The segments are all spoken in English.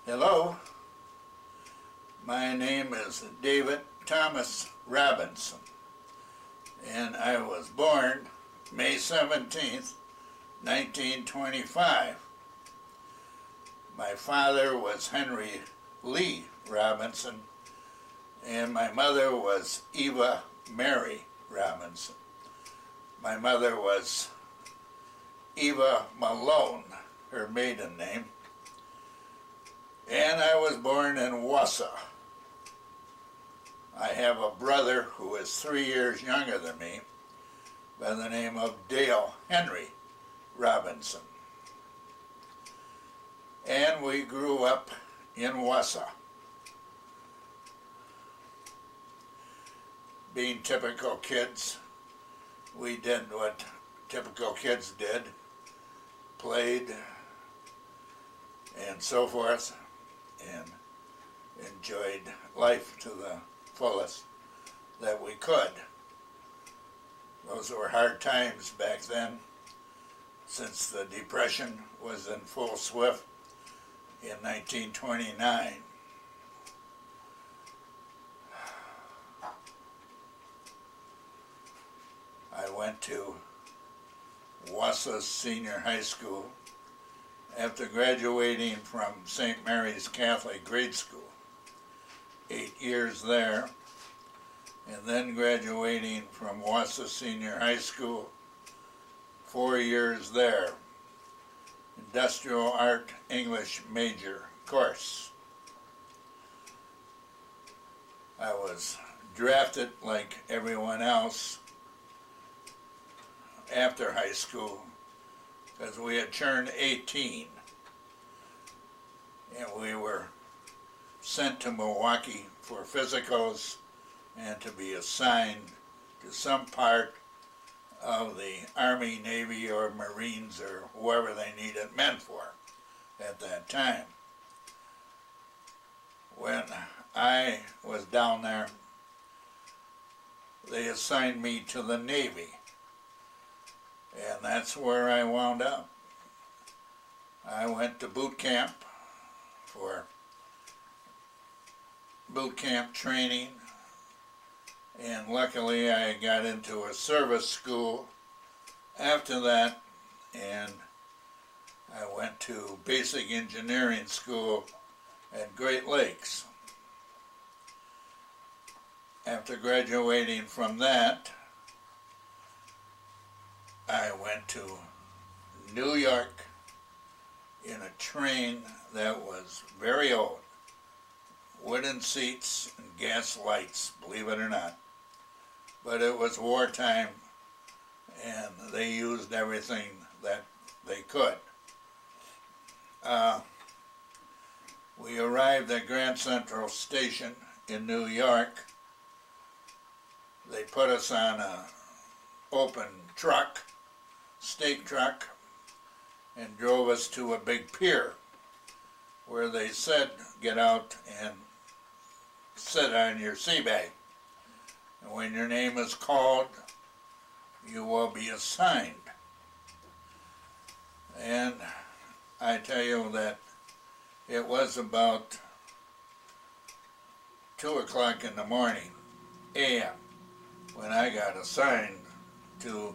Hello, my name is David Thomas Robinson, and I was born May 17th, 1925. My father was Henry Lee Robinson, and my mother was Eva Mary Robinson. My mother was Eva Malone, her maiden name, and I was born in Wausau. I have a brother who is 3 years younger than me by the name of Dale Henry Robinson. And we grew up in Wausau. Being typical kids, we did what typical kids did, played and so forth, and enjoyed life to the fullest that we could. Those were hard times back then, since the Depression was in full swift in 1929. I went to Wausau Senior High School after graduating from St. Mary's Catholic Grade School. 8 years there, and then graduating from Wausau Senior High School, 4 years there. Industrial Art English major course. I was drafted like everyone else after high school because we had turned 18 and we were sent to Milwaukee for physicals and to be assigned to some part of the Army, Navy, or Marines, or whoever they needed men for at that time. When I was down there, they assigned me to the Navy, and that's where I wound up. I went to boot camp for boot camp training, and luckily I got into a service school after that, and I went to basic engineering school at Great Lakes. After graduating from that, I went to New York in a train that was very old. Wooden seats and gas lights, believe it or not. But it was wartime, and they used everything that they could. We arrived at Grand Central Station in New York. They put us on an open truck, stake truck, and drove us to a big pier where they said, get out and sit on your sea bag. And when your name is called, you will be assigned. And I tell you that it was about 2 o'clock in the morning, a.m., when I got assigned to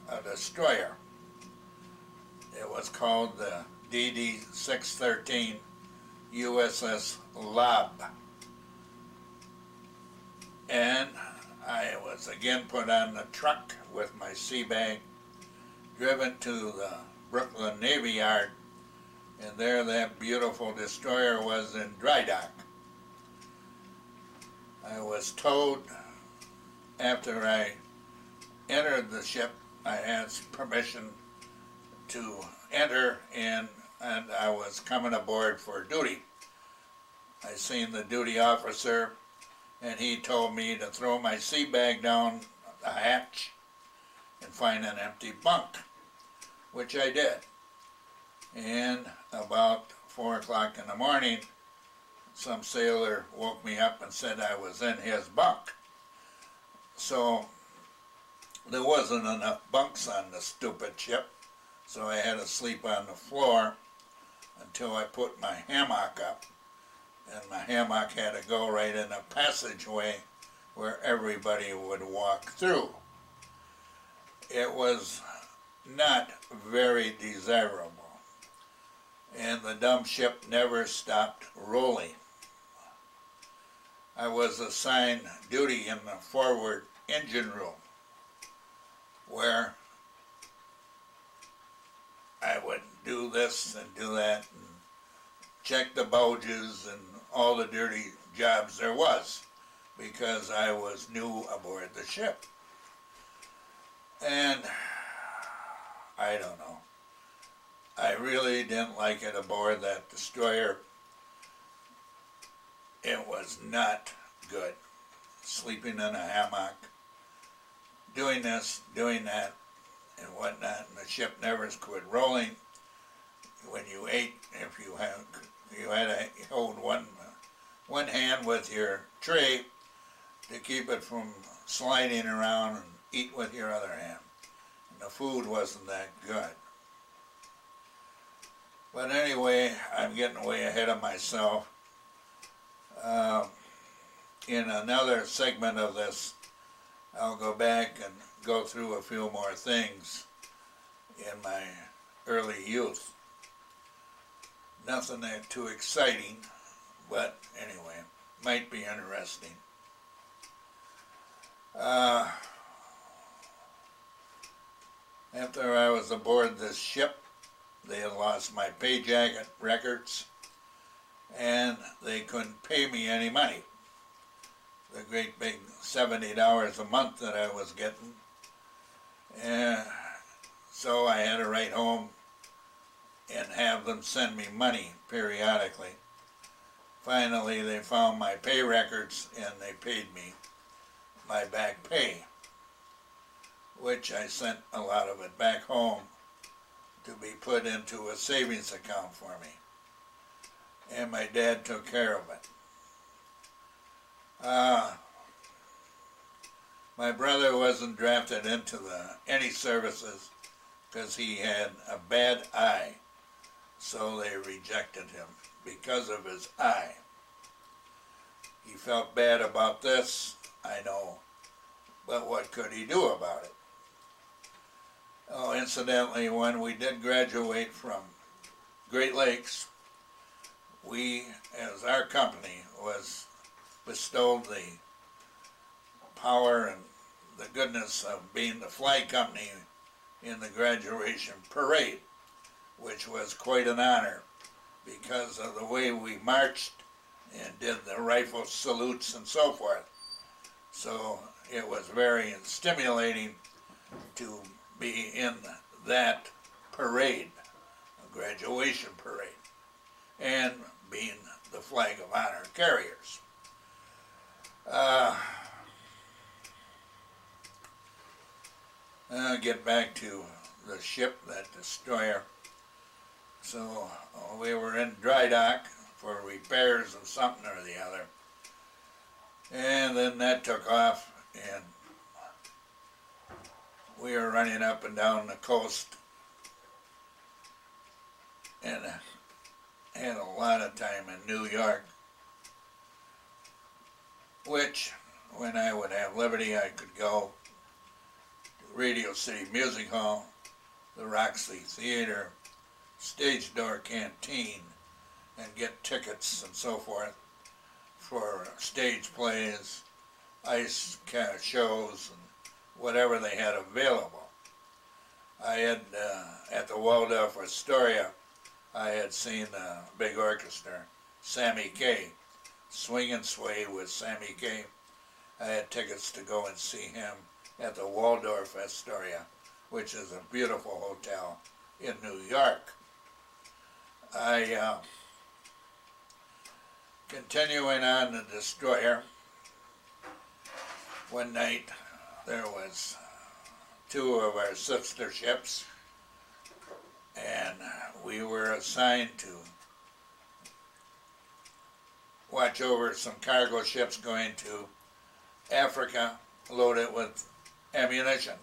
a destroyer. It was called the DD-613 USS Lob. And I was again put on the truck with my sea bag, driven to the Brooklyn Navy Yard, and there that beautiful destroyer was in dry dock. I was told after I entered the ship, I asked permission to enter, and I was coming aboard for duty. I seen the duty officer, and he told me to throw my sea bag down the hatch and find an empty bunk, which I did. And about 4 o'clock in the morning, some sailor woke me up and said I was in his bunk. So there wasn't enough bunks on the stupid ship, so I had to sleep on the floor until I put my hammock up, and my hammock had to go right in a passageway where everybody would walk through. It was not very desirable, and the dump ship never stopped rolling. I was assigned duty in the forward engine room, where I would do this and do that and check the bulges and all the dirty jobs there was, because I was new aboard the ship. And I don't know, I really didn't like it aboard that destroyer. It was not good. Sleeping in a hammock, doing this, doing that, and whatnot, and the ship never quit rolling. When you ate, if you had to hold one hand with your tray to keep it from sliding around, and eat with your other hand. And the food wasn't that good. But anyway, I'm getting way ahead of myself. In another segment of this, I'll go back and go through a few more things in my early youth. Nothing that too exciting, but anyway, might be interesting. After I was aboard this ship, they had lost my pay jacket records, and they couldn't pay me any money. The great big $70 a month that I was getting. And so I had to write home and have them send me money periodically. Finally, they found my pay records and they paid me my back pay, which I sent a lot of it back home to be put into a savings account for me. And my dad took care of it. My brother wasn't drafted into any services because he had a bad eye, so they rejected him because of his eye. He felt bad about this, I know, but what could he do about it? Oh, incidentally, when we did graduate from Great Lakes, we, as our company, was bestowed the power and the goodness of being the flag company in the graduation parade, which was quite an honor because of the way we marched and did the rifle salutes and so forth. So it was very stimulating to be in that parade, a graduation parade, and being the flag of honor carriers. Get back to the ship, that destroyer. So we were in dry dock for repairs of something or the other. And then that took off, and we were running up and down the coast, and had a lot of time in New York, which, when I would have liberty, I could go to Radio City Music Hall, the Roxy Theater, Stage Door Canteen, and get tickets and so forth for stage plays, ice shows, and whatever they had available. I had, at the Waldorf Astoria, I had seen a big orchestra, Sammy Kaye, Swing and Sway with Sammy Kaye. I had tickets to go and see him at the Waldorf Astoria, which is a beautiful hotel in New York. Continuing on the destroyer, one night there was two of our sister ships, and we were assigned to watch over some cargo ships going to Africa loaded with ammunition.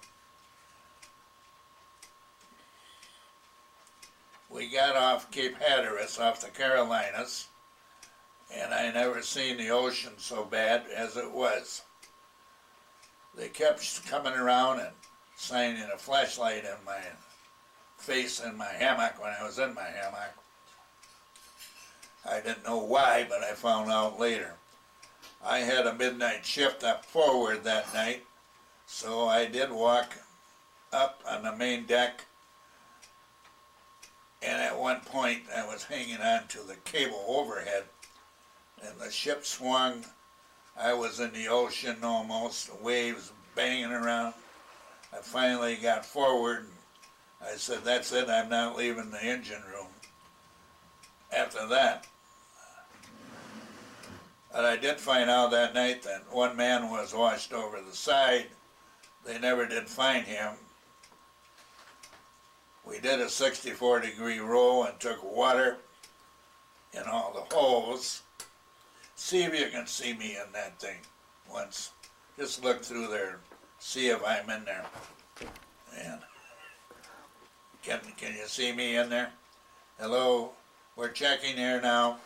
we got off Cape Hatteras off the Carolinas, and I never seen the ocean so bad as it was. They kept coming around and shining a flashlight in my face in my hammock when I was in my hammock. I didn't know why, but I found out later. I had a midnight shift up forward that night, so I did walk up on the main deck, and at one point I was hanging on to the cable overhead, and the ship swung. I was in the ocean almost, waves banging around. I finally got forward. I said, that's it, I'm not leaving the engine room after that. But I did find out that night that one man was washed over the side. They never did find him. We did a 64-degree roll and took water in all the holes. See if you can see me in that thing once. Just look through there, see if I'm in there. And can you see me in there? Hello, we're checking here now.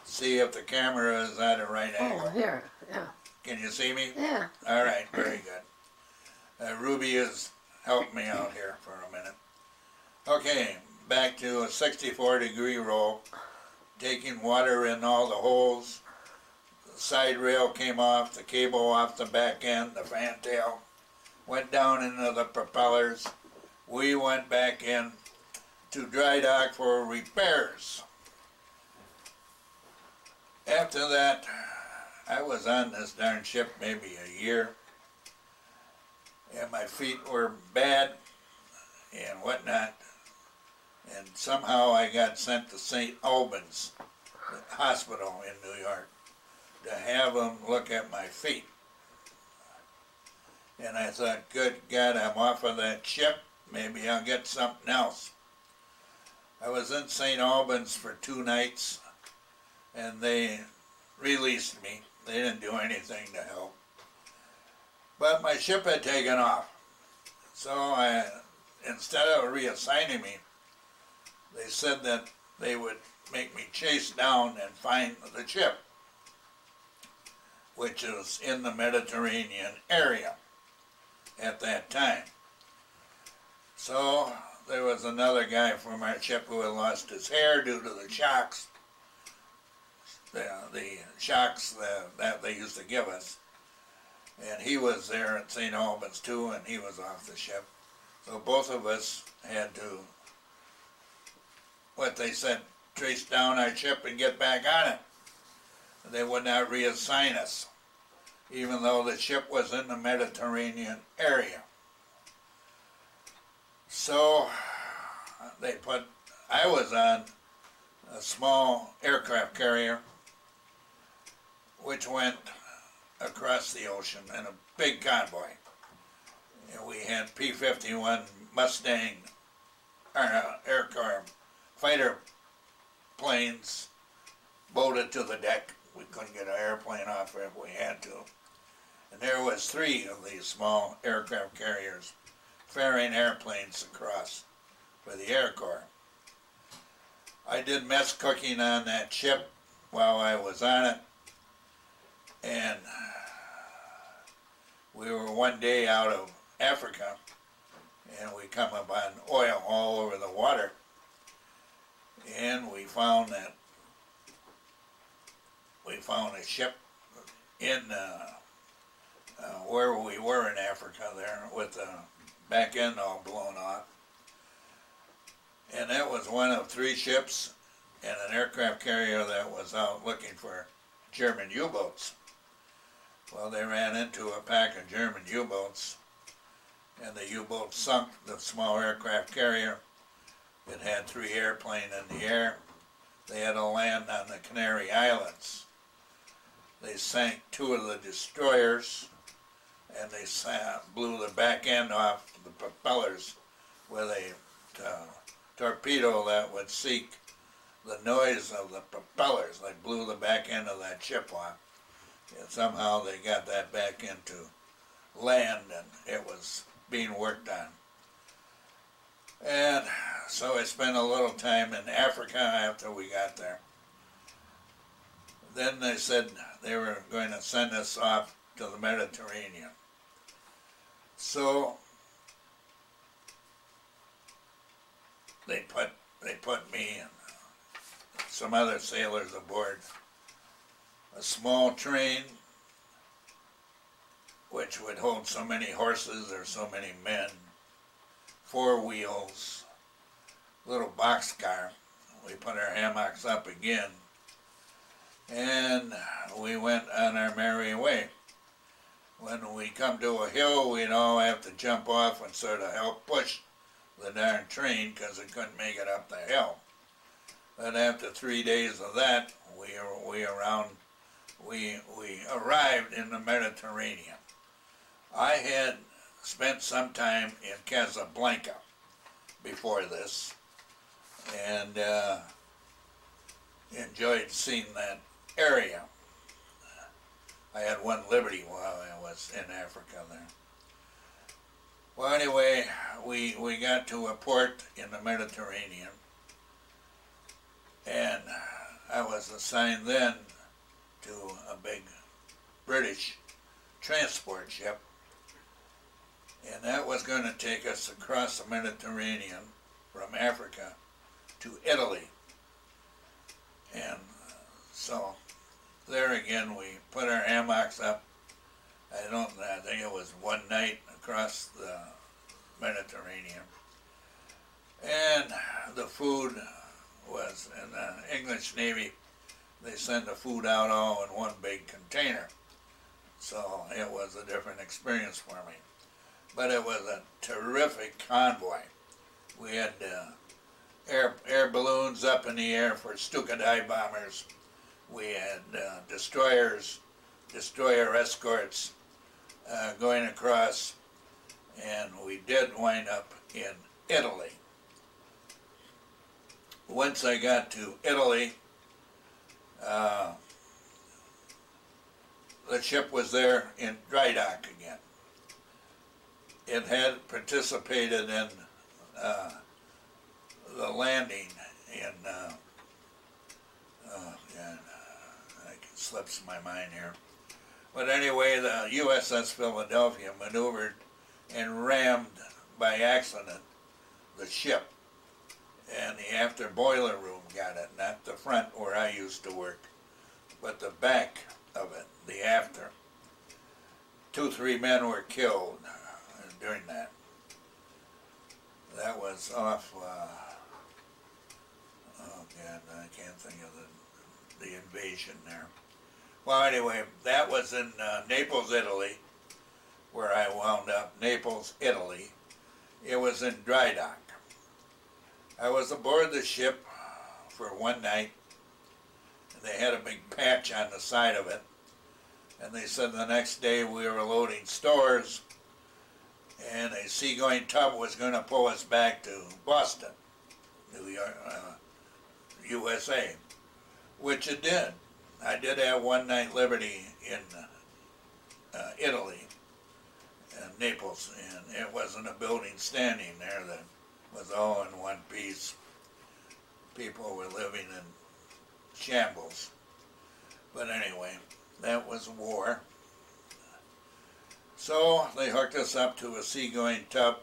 See if the camera is at a right angle. Oh, here, yeah. Can you see me? Yeah. All right, very good. Ruby has helped me out here for a minute. Okay, back to a 64-degree roll, taking water in all the holes. The side rail came off, the cable off the back end, the fantail went down into the propellers. We went back in to dry dock for repairs. After that, I was on this darn ship maybe a year, and my feet were bad and whatnot, and somehow I got sent to St. Albans Hospital in New York to have them look at my feet. And I thought, good God, I'm off of that ship, maybe I'll get something else. I was in St. Albans for 2 nights, and they released me. They didn't do anything to help. But my ship had taken off. So instead of reassigning me, they said that they would make me chase down and find the ship, which is in the Mediterranean area at that time. So there was another guy from our ship who had lost his hair due to the shocks. The shocks that they used to give us. And he was there at St. Albans too, and he was off the ship. So both of us had to, what they said, trace down our ship and get back on it. They would not reassign us, even though the ship was in the Mediterranean area. So I was on a small aircraft carrier which went across the ocean in a big convoy. And we had P-51 Mustang aircraft fighter planes bolted to the deck. We couldn't get an airplane off if we had to. And there was 3 of these small aircraft carriers ferrying airplanes across for the Air Corps. I did mess cooking on that ship while I was on it, and we were one day out of Africa, and we come upon oil all over the water, and we found a ship in where we were in Africa there with the back end all blown off. And that was one of 3 ships and an aircraft carrier that was out looking for German U-boats. Well, they ran into a pack of German U-boats, and the U-boat sunk the small aircraft carrier. It had 3 airplanes in the air. They had to land on the Canary Islands. They sank 2 of the destroyers, and they blew the back end off the propellers with a torpedo that would seek the noise of the propellers. They blew the back end of that ship off. And somehow they got that back into land, and it was being worked on. And so I spent a little time in Africa after we got there. Then they said they were going to send us off to the Mediterranean. So they put me and some other sailors aboard a small train which would hold so many horses or so many men, 4 wheels, little boxcar. We put our hammocks up again, and we went on our merry way. When we come to a hill, we'd all have to jump off and sort of help push the darn train because it couldn't make it up the hill. But after 3 days of that, we arrived in the Mediterranean. I had spent some time in Casablanca before this, and enjoyed seeing that area. I had one liberty while I was in Africa there. Well, anyway, we got to a port in the Mediterranean, and I was assigned then to a big British transport ship, and that was going to take us across the Mediterranean from Africa to Italy. And so there again we put our hammocks up. I think it was one night across the Mediterranean. And the food was, in the English Navy, they send the food out all in one big container. So it was a different experience for me. But it was a terrific convoy. We had air balloons up in the air for Stuka dive bombers. We had destroyers, destroyer escorts going across, and we did wind up in Italy. Once I got to Italy, the ship was there in dry dock again. It had participated in the landing in, it slips my mind here. But anyway, the USS Philadelphia maneuvered and rammed by accident the ship. And the after boiler room got it, not the front where I used to work, but the back of it, the after. 2-3 men were killed during that. That was off, oh God, I can't think of the invasion there. Well, anyway, that was in Naples, Italy, where I wound up, Naples, Italy. It was in dry dock. I was aboard the ship for one night, and they had a big patch on the side of it, and they said the next day we were loading stores, and a seagoing tub was going to pull us back to Boston, New York, USA, which it did. I did have one night liberty in Italy, Naples, and it wasn't a building standing there that was all in one piece. People were living in shambles. But anyway, that was war. So they hooked us up to a seagoing tub,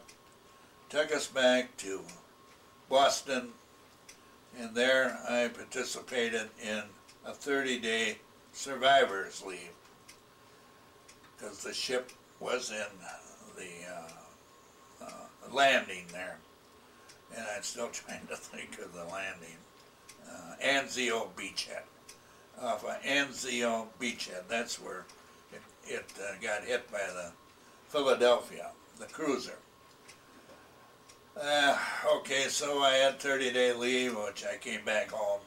took us back to Boston, and there I participated in a 30-day survivor's leave because the ship was in the landing there, and I'm still trying to think of the landing. Anzio Beachhead. Off of Anzio Beachhead, that's where it got hit by the Philadelphia, the cruiser. Okay, so I had 30-day leave, which I came back home.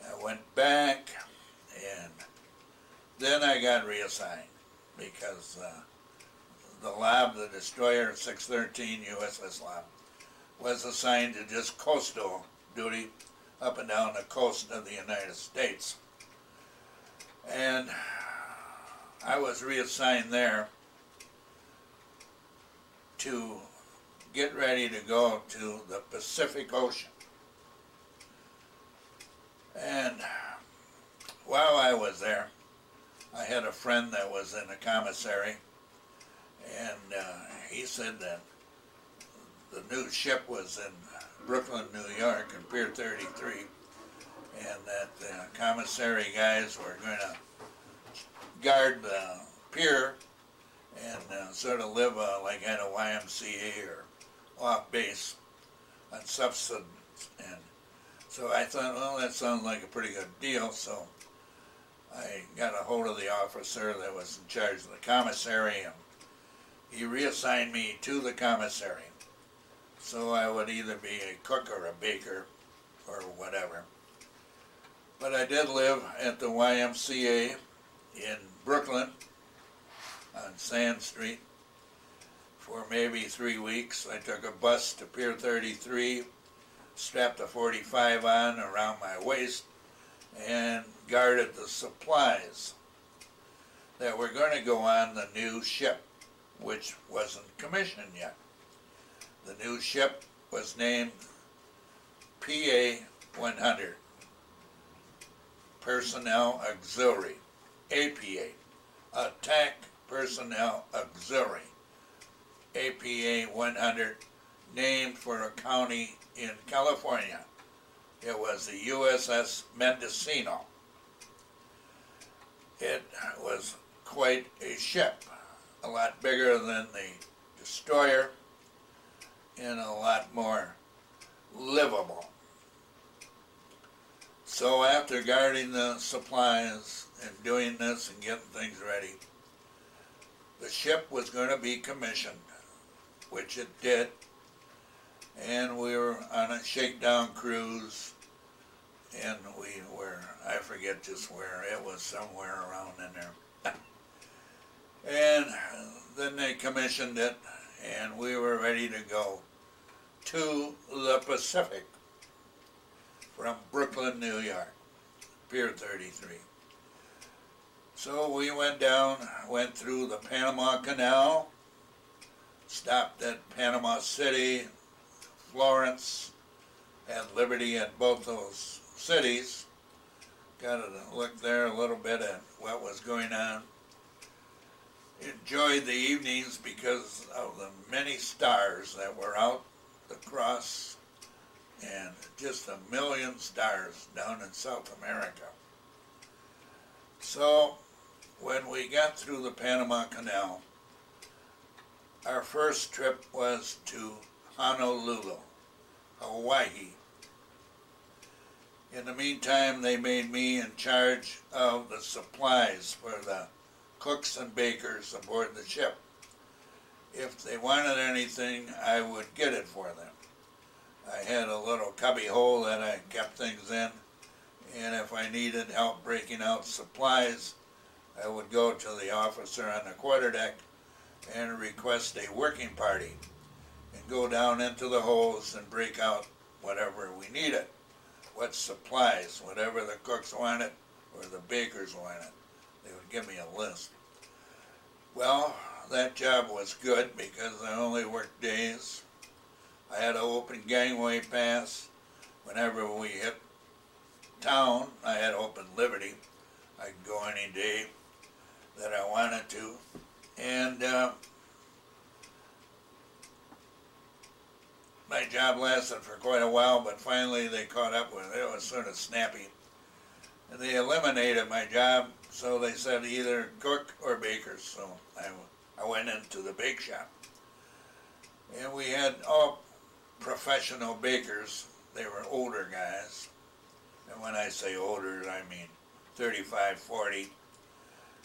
I went back, and then I got reassigned because the LAB, the destroyer 613 USS LAB, was assigned to just coastal duty up and down the coast of the United States. And I was reassigned there to get ready to go to the Pacific Ocean. And while I was there, I had a friend that was in the commissary, and he said that the new ship was in Brooklyn, New York, in Pier 33, and that the commissary guys were going to guard the pier and sort of live like at a YMCA or off base on subsistence. And so I thought, well, that sounds like a pretty good deal. So I got a hold of the officer that was in charge of the commissary, and he reassigned me to the commissary. So I would either be a cook or a baker or whatever. But I did live at the YMCA in Brooklyn on Sand Street for maybe 3 weeks. I took a bus to Pier 33, strapped a 45 on around my waist, and guarded the supplies that were going to go on the new ship, which wasn't commissioned yet. The new ship was named PA-100, Personnel Auxiliary, APA, Attack Personnel Auxiliary, APA-100, named for a county in California. It was the USS Mendocino. It was quite a ship, a lot bigger than the destroyer and a lot more livable. So after guarding the supplies and doing this and getting things ready, the ship was going to be commissioned, which it did, and we were on a shakedown cruise, and we were, I forget just where, it was somewhere around in there. And then they commissioned it, and we were ready to go to the Pacific from Brooklyn, New York, Pier 33. So we went down, went through the Panama Canal, stopped at Panama City, Florence, had Liberty at both those cities, got to look there a little bit at what was going on. Enjoyed the evenings because of the many stars that were out across, and just a million stars down in South America. So when we got through the Panama Canal, our first trip was to Honolulu, Hawaii. In the meantime, they made me in charge of the supplies for the cooks and bakers aboard the ship. If they wanted anything, I would get it for them. I had a little cubby hole that I kept things in, and if I needed help breaking out supplies, I would go to the officer on the quarterdeck and request a working party and go down into the holes and break out whatever we needed, what supplies, whatever the cooks wanted or the bakers wanted. They would give me a list. Well, that job was good because I only worked days. I had an open gangway pass. Whenever we hit town, I had open Liberty. I could go any day that I wanted to. And my job lasted for quite a while, but finally they caught up with it. It was sort of snappy. And they eliminated my job, so they said either cook or bakers. So I went into the bake shop. And we had all professional bakers. They were older guys. And when I say older, I mean 35, 40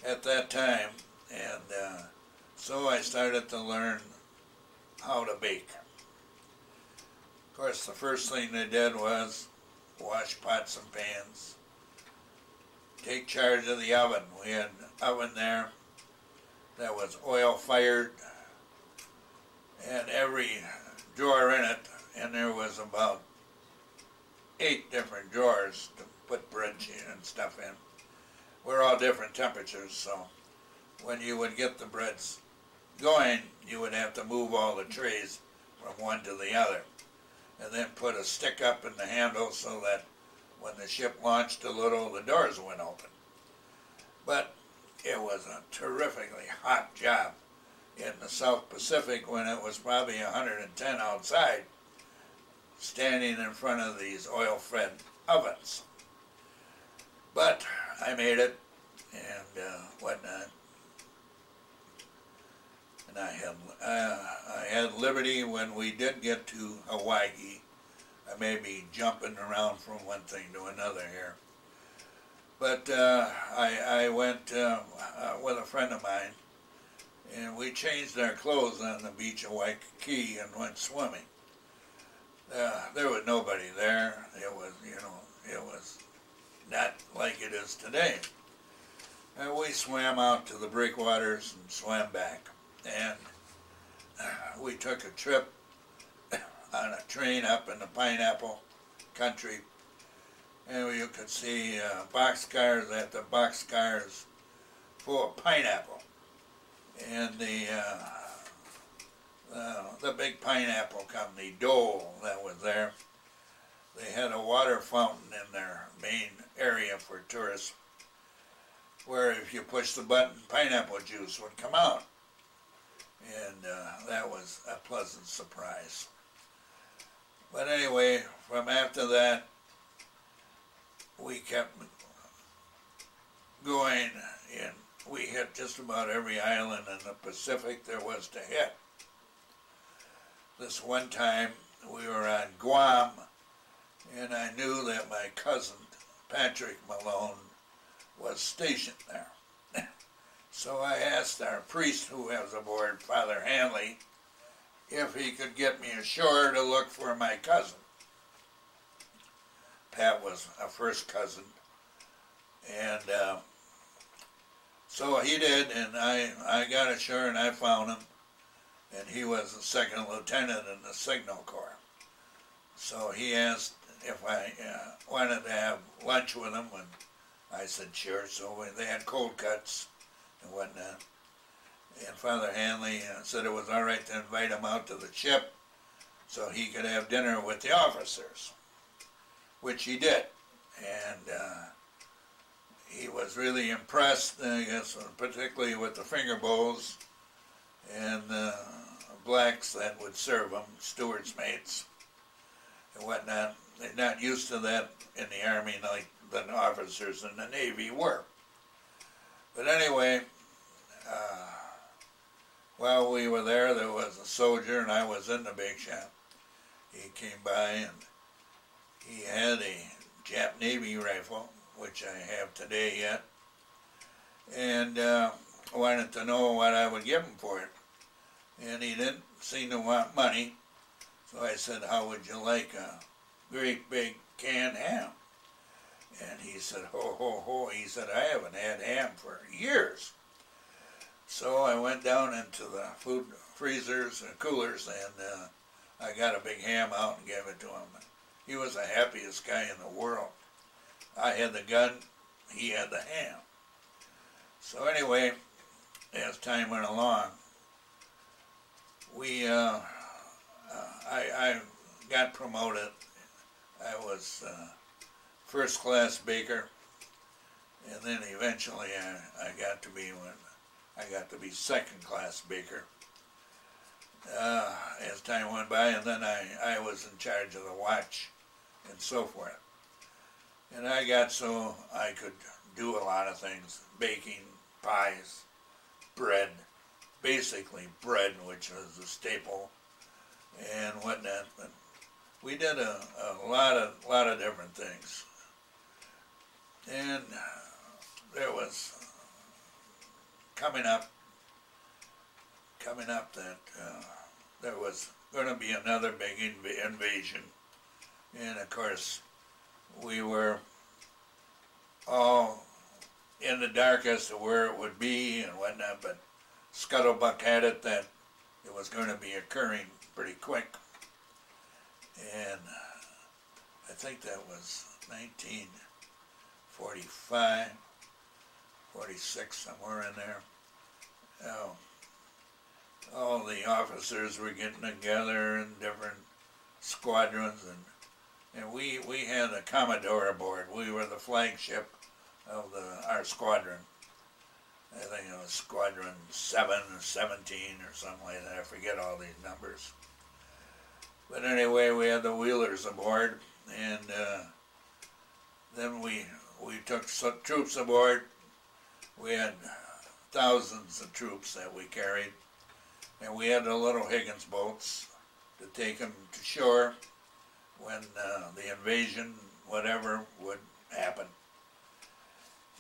at that time. And so I started to learn how to bake. Of course, the first thing they did was wash pots and pans, take charge of the oven. We had an oven there that was oil fired, and every drawer in it, and there was about 8 different drawers to put bread and stuff in. We're all different temperatures, so when you would get the breads going, you would have to move all the trays from one to the other, and then put a stick up in the handle so that when the ship launched a little, the doors went open. But it was a terrifically hot job in the South Pacific when it was probably 110 outside, standing in front of these oil-fed ovens. But I made it, and whatnot. And I had liberty when we did get to Hawaii. I may be jumping around from one thing to another here. But I went with a friend of mine, and we changed our clothes on the beach of Waikiki and went swimming. There was nobody there. It was, it was not like it is today. And we swam out to the breakwaters and swam back. And we took a trip on a train up in the pineapple country, and you could see boxcars after boxcars full of pineapple. And the big pineapple company, Dole, that was there, they had a water fountain in their main area for tourists, where if you push the button, pineapple juice would come out. And that was a pleasant surprise. But anyway, from after that, we kept going, and we hit just about every island in the Pacific there was to hit. This one time, we were on Guam, and I knew that my cousin, Patrick Malone, was stationed there. So I asked our priest who was aboard, Father Hanley, if he could get me ashore to look for my cousin. Pat was a first cousin. And so he did, and I got ashore and I found him. And he was a second lieutenant in the Signal Corps. So he asked if I wanted to have lunch with him, and I said sure. So they had cold cuts and whatnot. And Father Hanley said it was all right to invite him out to the ship so he could have dinner with the officers, which he did. And he was really impressed, I guess, particularly with the finger bowls and the blacks that would serve him, steward's mates and whatnot. They're not used to that in the Army like the officers in the Navy were. But anyway, while we were there was a soldier, and I was in the bake shop. He came by, and he had a Jap Navy rifle, which I have today yet, and wanted to know what I would give him for it. And he didn't seem to want money, so I said, how would you like a great big canned ham? And he said, ho, ho, ho. He said, I haven't had ham for years. So I went down into the food freezers and coolers, and I got a big ham out and gave it to him. He was the happiest guy in the world. I had the gun, he had the ham. So anyway, as time went along, I got promoted. I was first class baker, and then eventually I got to be second class baker as time went by, and then I was in charge of the watch and so forth. And I got so I could do a lot of things: baking, pies, bread, basically bread, which was a staple, and whatnot. But we did a lot of different things. And there was coming up that there was going to be another big invasion. And of course, we were all in the dark as to where it would be and whatnot, but Scuttlebutt had it that it was going to be occurring pretty quick. And I think that was 1945, 46, somewhere in there. all the officers were getting together in different squadrons, and we had a Commodore aboard. We were the flagship of our squadron. I think it was Squadron 7 or 17 or something like that. I forget all these numbers. But anyway, we had the Wheelers aboard, and then we took some troops aboard. We had thousands of troops that we carried, and we had the little Higgins boats to take them to shore when the invasion, whatever, would happen.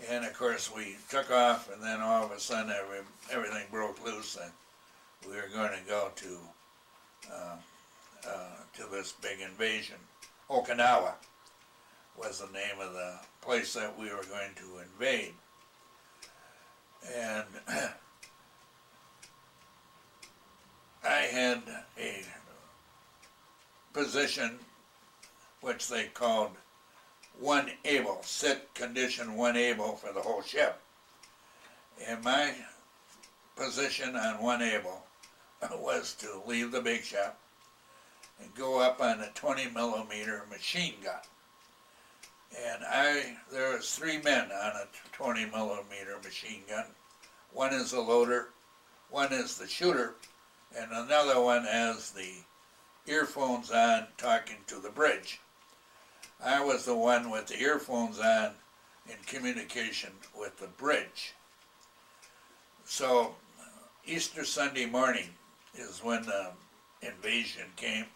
And of course we took off, and then all of a sudden everything broke loose, and we were going to go to this big invasion. Okinawa was the name of the place that we were going to invade. And I had a position which they called 1 able, sit condition 1 able for the whole ship. And my position on 1 able was to leave the big shop and go up on a 20mm machine gun. And there was 3 men on a 20mm machine gun. One is the loader, one is the shooter, and another one has the earphones on talking to the bridge. I was the one with the earphones on in communication with the bridge. So Easter Sunday morning is when the invasion came.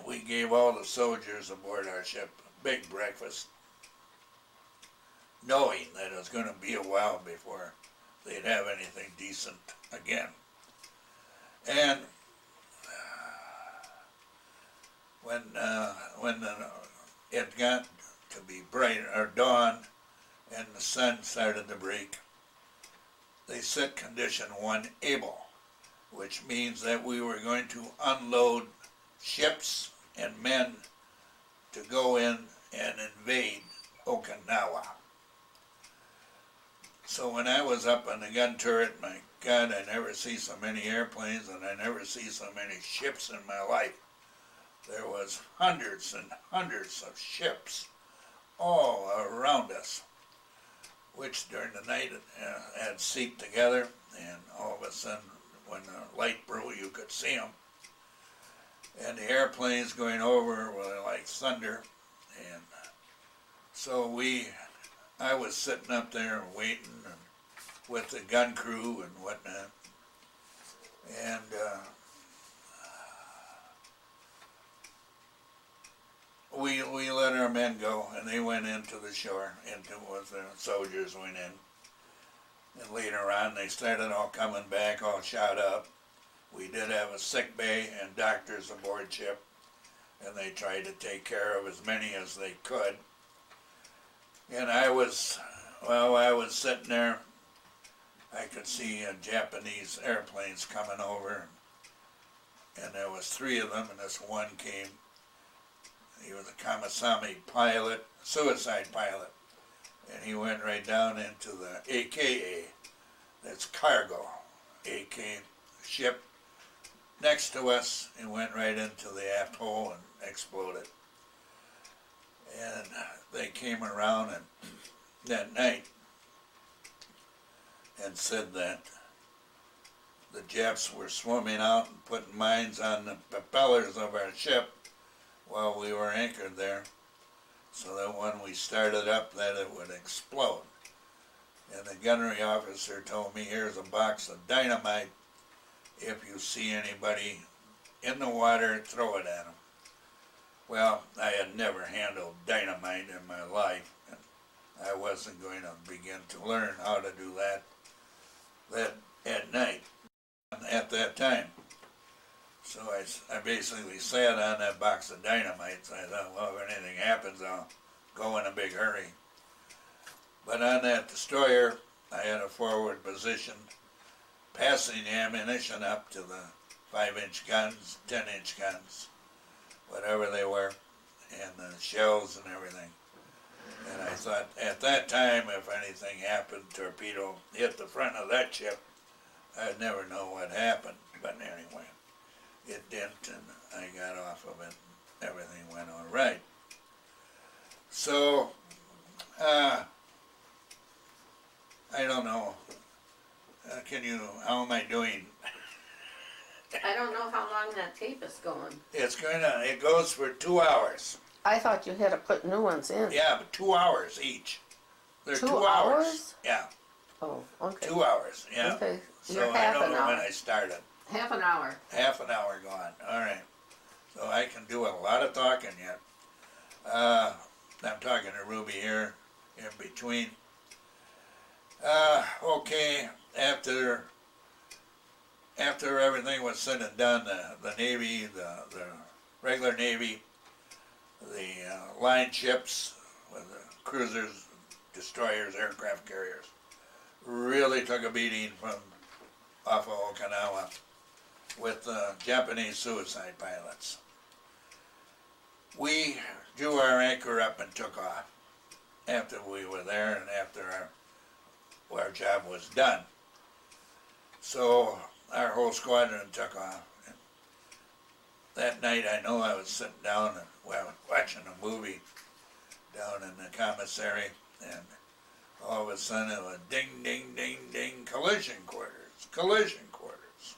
We gave all the soldiers aboard our ship a big breakfast, knowing that it was going to be a while before they'd have anything decent again. And when it got to be bright or dawn and the sun started to break, they set condition 1 able, which means that we were going to unload ships and men to go in and invade Okinawa. So when I was up on the gun turret, my God, I never see so many airplanes and I never see so many ships in my life. There was hundreds and hundreds of ships all around us, which during the night had seeped together, and all of a sudden when the light blew you could see them. And the airplanes going over were like thunder. And so I was sitting up there waiting with the gun crew and whatnot. And we let our men go, and they went into the shore, with the soldiers went in. And later on, they started all coming back, all shot up. We did have a sick bay and doctors aboard ship, and they tried to take care of as many as they could. And I was sitting there. I could see Japanese airplanes coming over, and there was 3 of them, and this one came. He was a Kamasami pilot, suicide pilot, and he went right down into the AKA, that's cargo, AK ship, next to us, and went right into the aft hole and exploded. And they came around and that night and said that the Japs were swimming out and putting mines on the propellers of our ship while we were anchored there, so that when we started up that it would explode. And the gunnery officer told me, here's a box of dynamite. If you see anybody in the water, throw it at them. Well, I had never handled dynamite in my life, and I wasn't going to begin to learn how to do that at night, at that time. So I basically sat on that box of dynamite, so I thought, well, if anything happens, I'll go in a big hurry. But on that destroyer, I had a forward position, passing the ammunition up to the 5-inch guns, 10-inch guns, whatever they were, and the shells and everything. And I thought, at that time, if anything happened, torpedo hit the front of that ship, I'd never know what happened, but anyway, it didn't, and I got off of it. Everything went all right. So, I don't know. How am I doing? I don't know how long that tape is going. It goes for 2 hours. I thought you had to put new ones in. Yeah, but 2 hours each. They're 2 2 hours. hours? Yeah, Oh, okay. 2 hours, yeah. Okay, So you're I half don't an know when hour. I started. Half an hour. Half an hour gone, all right. So I can do a lot of talking yet. I'm talking to Ruby here in between. Okay, after everything was said and done, the Navy, the regular Navy, the line ships with the cruisers, destroyers, aircraft carriers, really took a beating from off of Okinawa with Japanese suicide pilots. We drew our anchor up and took off after we were there and after our job was done. So our whole squadron took off. And that night I know I was sitting down and watching a movie down in the commissary, and all of a sudden it was ding, ding, ding, ding, collision quarters, collision quarters.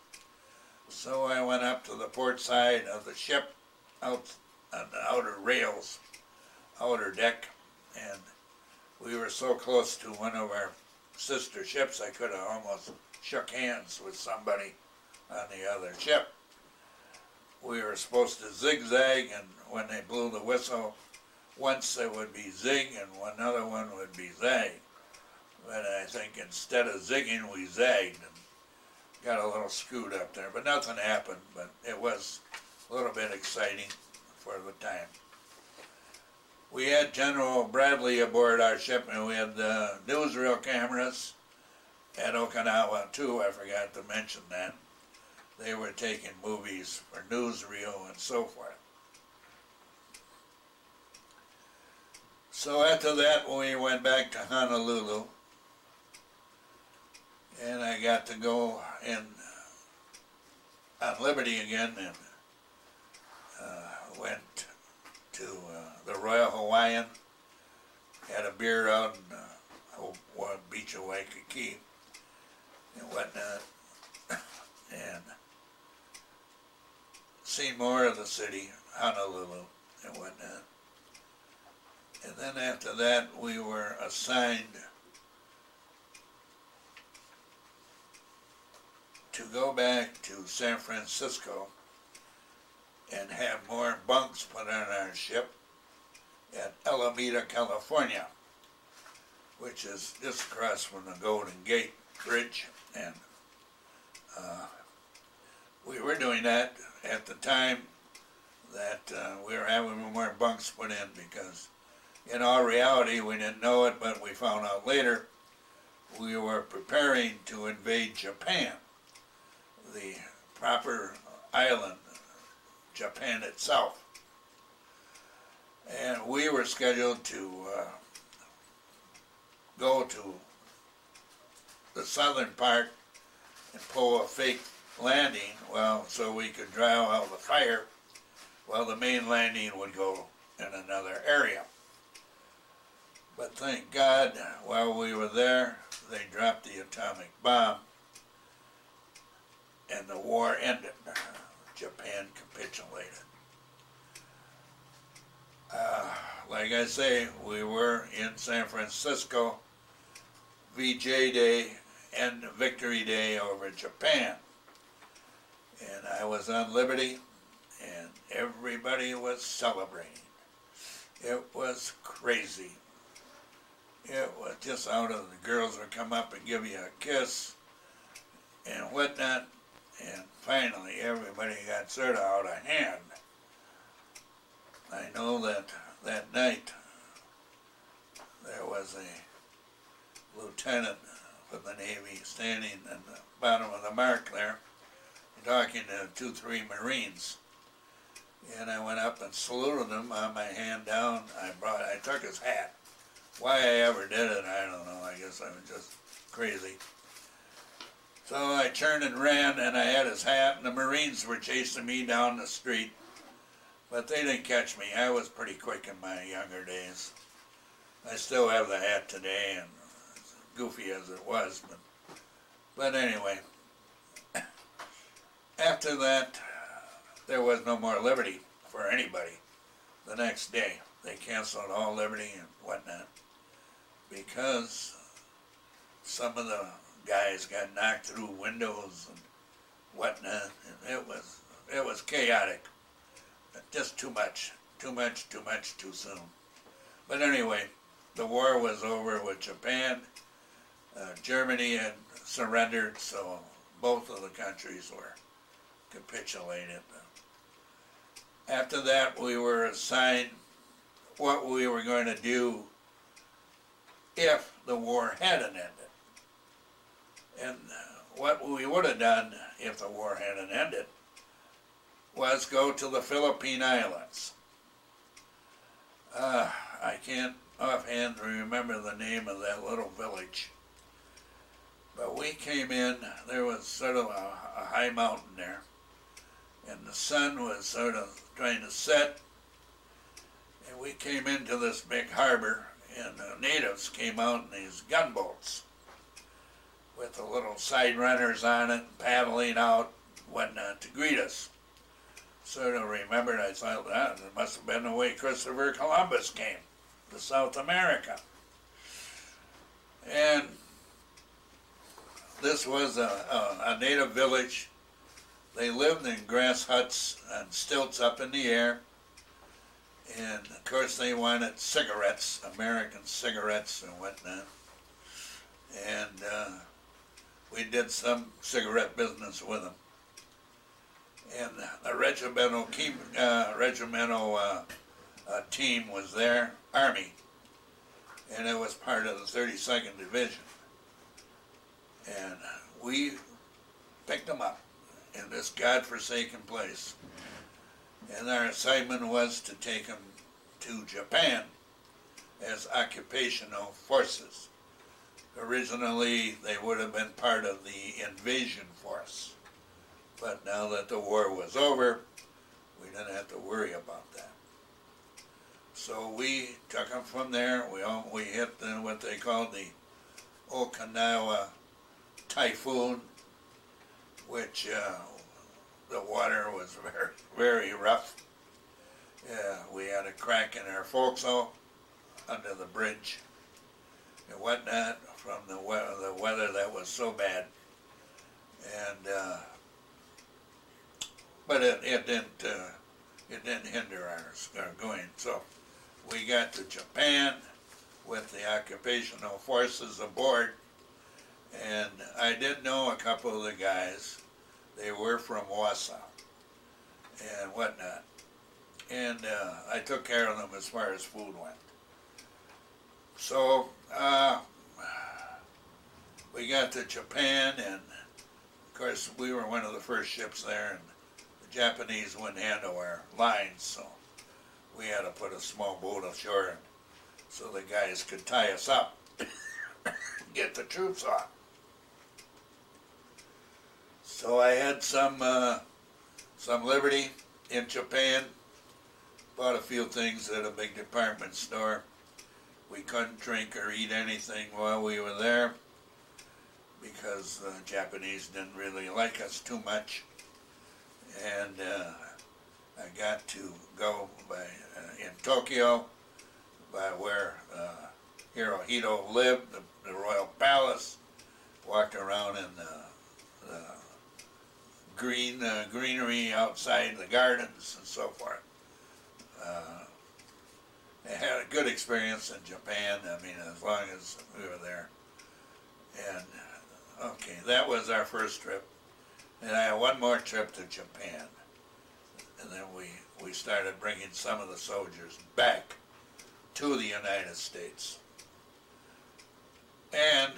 So I went up to the port side of the ship, out on the outer rails, outer deck, and we were so close to one of our sister ships I could have almost shook hands with somebody on the other ship. We were supposed to zigzag, and when they blew the whistle, once it would be zig and another one would be zag. But I think instead of zigging, we zagged and got a little screwed up there. But nothing happened, but it was a little bit exciting for the time. We had General Bradley aboard our ship, and we had newsreel cameras at Okinawa too. I forgot to mention that. They were taking movies for newsreel and so forth. So after that, we went back to Honolulu, and I got to go in on Liberty again, and went to the Royal Hawaiian, had a beer out in beach of Waikiki and whatnot, and seen more of the city, Honolulu and whatnot. And then after that, we were assigned to go back to San Francisco and have more bunks put on our ship at Alameda, California, which is just across from the Golden Gate Bridge. And we were doing that at the time that we were having more bunks put in, because in all reality we didn't know it, but we found out later we were preparing to invade Japan, the proper island, Japan itself. And we were scheduled to go to the southern part and pull a fake landing, well, so we could drown out the fire while the main landing would go in another area. But thank God, while we were there, they dropped the atomic bomb and the war ended. Japan capitulated. Like I say, we were in San Francisco, VJ Day and Victory Day over Japan. And I was on Liberty, and everybody was celebrating. It was crazy. It was just out of the girls would come up and give you a kiss and whatnot. And finally, everybody got sort of out of hand. I know that that night there was a lieutenant from the Navy standing at the bottom of the mark there, talking to 2-3 Marines. And I went up and saluted him on my hand down. I took his hat. Why I ever did it, I don't know. I guess I was just crazy. So I turned and ran, and I had his hat, and the Marines were chasing me down the street. But they didn't catch me. I was pretty quick in my younger days. I still have the hat today, and as goofy as it was. But anyway, after that, there was no more liberty for anybody. The next day, they canceled all liberty and whatnot because some of the guys got knocked through windows and whatnot, and it was chaotic. Just too much, too soon. But anyway, the war was over with Japan. Germany had surrendered, so both of the countries were capitulated. After that, we were assigned what we were going to do if the war hadn't ended. And what we would have done if the war hadn't ended was go to the Philippine Islands. I can't offhand remember the name of that little village. But we came in, there was sort of a high mountain there, and the sun was sort of trying to set, and we came into this big harbor, and the natives came out in these gunboats with the little side runners on it, paddling out, whatnot, to greet us. Sort of remembered, I thought, that it must have been the way Christopher Columbus came to South America. And this was a native village. They lived in grass huts on stilts up in the air. And of course they wanted cigarettes, American cigarettes and whatnot. And we did some cigarette business with them. And the regimental team was there, Army, and it was part of the 32nd Division. And we picked them up in this godforsaken place. And our assignment was to take them to Japan as occupational forces. Originally, they would have been part of the invasion force. But now that the war was over, we didn't have to worry about that. So we took them from there. We hit what they called the Okinawa typhoon, which the water was very, very rough. We had a crack in our forecastle under the bridge and whatnot from the weather that was so bad. And but it didn't hinder our going. So we got to Japan with the occupational forces aboard, and I did know a couple of the guys. They were from Wausau and whatnot, and I took care of them as far as food went. So we got to Japan, and of course we were one of the first ships there, and the Japanese wouldn't handle our lines, so we had to put a small boat ashore so the guys could tie us up, get the troops off. So I had some liberty in Japan, bought a few things at a big department store. We couldn't drink or eat anything while we were there because the Japanese didn't really like us too much. And I got to go in Tokyo, by where Hirohito lived, the Royal Palace, walked around in the greenery outside the gardens and so forth. I had a good experience in Japan, I mean, as long as we were there. And, okay, that was our first trip. And I had one more trip to Japan. And then we started bringing some of the soldiers back to the United States. And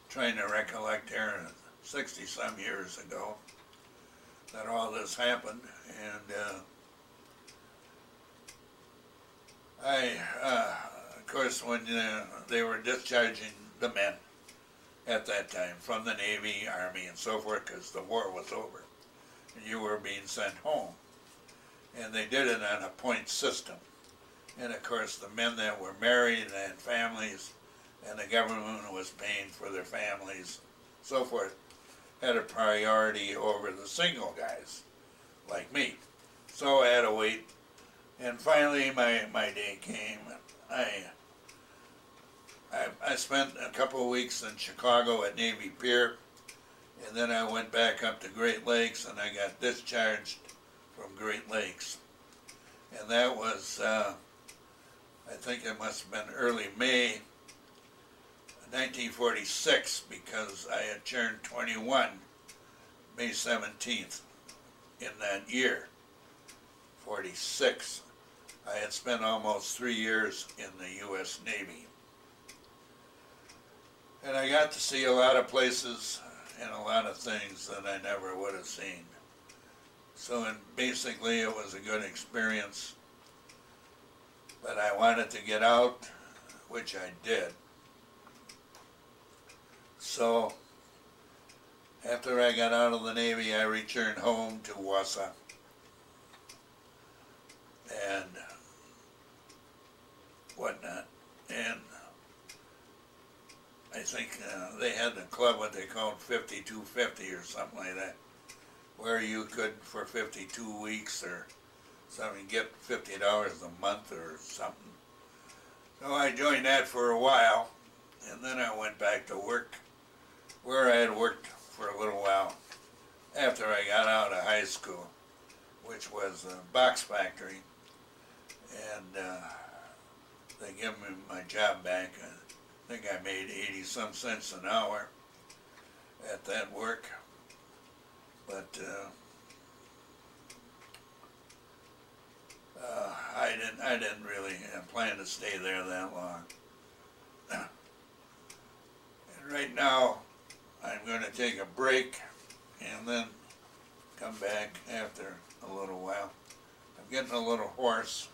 trying to recollect here, 60-some years ago, that all this happened. And of course, when they were discharging the men, at that time from the Navy, Army, and so forth, because the war was over. And you were being sent home. And they did it on a point system. And of course, the men that were married and had families, and the government was paying for their families, so forth, had a priority over the single guys, like me. So I had to wait. And finally, my day came. I spent a couple of weeks in Chicago at Navy Pier, and then I went back up to Great Lakes, and I got discharged from Great Lakes. And that was, I think it must have been early May 1946, because I had turned 21 May 17th in that year, 46. I had spent almost 3 years in the U.S. Navy. And I got to see a lot of places and a lot of things that I never would have seen. So basically it was a good experience. But I wanted to get out, which I did. So after I got out of the Navy, I returned home to Wausau. And whatnot. And I think they had the club, what they called 5250 or something like that, where you could, for 52 weeks or something, get $50 a month or something. So I joined that for a while, and then I went back to work where I had worked for a little while after I got out of high school, which was a box factory. And they gave me my job back. I think I made 80-some cents an hour at that work. But I didn't really plan to stay there that long. And right now, I'm going to take a break and then come back after a little while. I'm getting a little hoarse,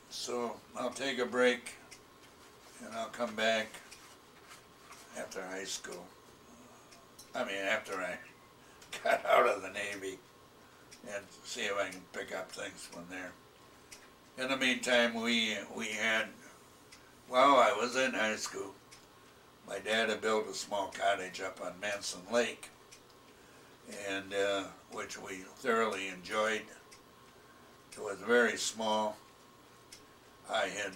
so I'll take a break and I'll come back after high school. I mean, after I got out of the Navy, and see if I can pick up things from there. In the meantime, we had, while I was in high school, my dad had built a small cottage up on Manson Lake, and which we thoroughly enjoyed. It was very small. I had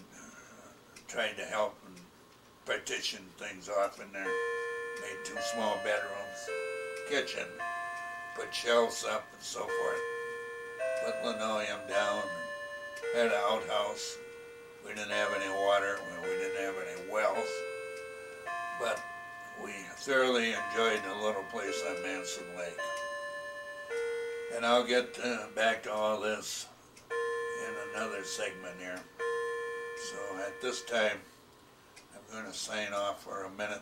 tried to help and partition things off in there, made 2 small bedrooms, kitchen, put shelves up and so forth, put linoleum down, and had an outhouse. We didn't have any water, we didn't have any wells, but we thoroughly enjoyed the little place on Manson Lake. And I'll get back to all this in another segment here. So at this time, I'm going to sign off for a minute,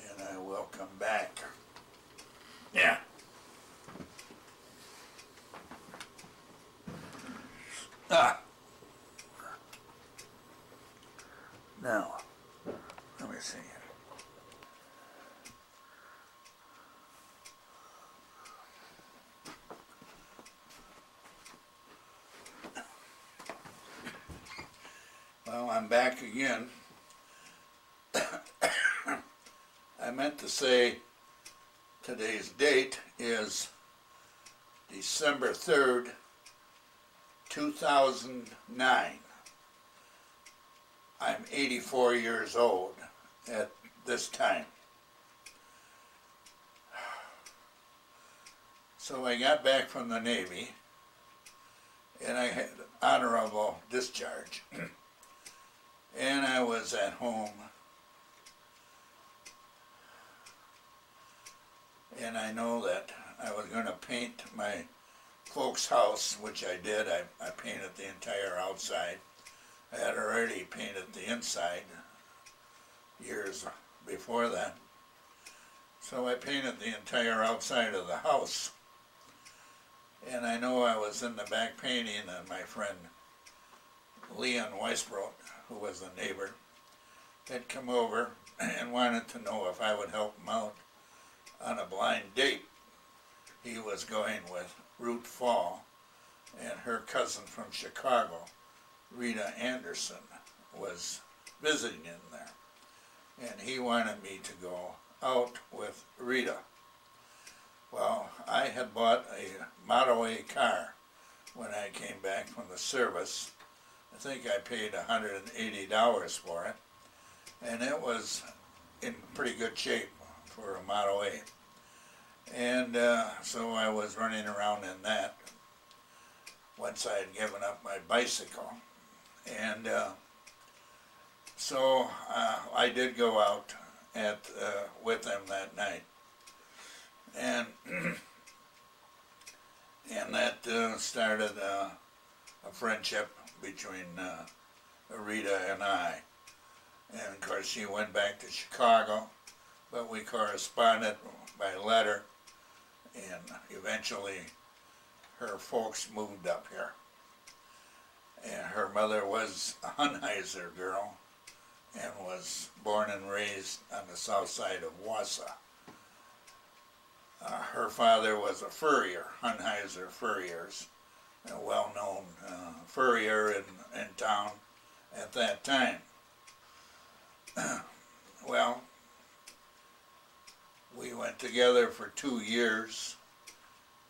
and I will come back. Yeah. Now, let me see here. Well, I'm back again. I meant to say today's date is December 3rd, 2009. I'm 84 years old at this time. So I got back from the Navy and I had honorable discharge. And I was at home. And I know that I was going to paint my folks' house, which I did. I painted the entire outside. I had already painted the inside years before that. So I painted the entire outside of the house. And I know I was in the back painting, and my friend Leon Weisbrot, who was a neighbor, had come over and wanted to know if I would help him out on a blind date. He was going with Ruth Fall, and her cousin from Chicago, Rita Anderson, was visiting in there. And he wanted me to go out with Rita. Well, I had bought a Model A car when I came back from the service. I think I paid $180 for it, and it was in pretty good shape for a Model A. And so I was running around in that once I had given up my bicycle. And so I did go out with them that night. And and that started a friendship between Rita and I. And of course she went back to Chicago, but we corresponded by letter, and eventually her folks moved up here. And her mother was a Hunheiser girl and was born and raised on the south side of Wausau. Her father was a furrier, Hunheiser Furriers, a well-known furrier in town at that time. Well, we went together for 2 years,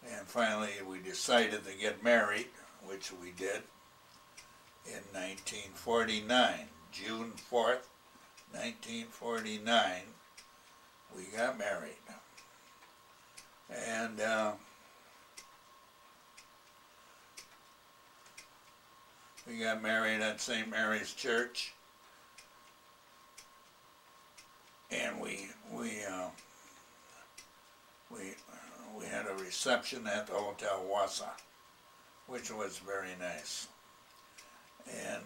and finally we decided to get married, which we did in 1949. June 4th, 1949, we got married. And we got married at St. Mary's Church, and we had a reception at the Hotel Wausau, which was very nice. And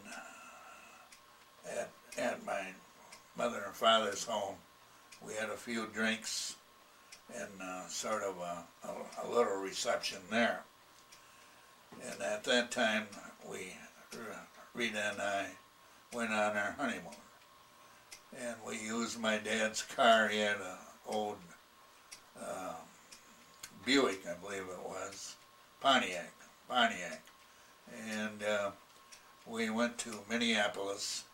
at my mother and father's home, we had a few drinks and sort of a little reception there. And at that time, Rita and I went on our honeymoon. And we used my dad's car. He had an old Buick, I believe it was, Pontiac. And we went to Minneapolis,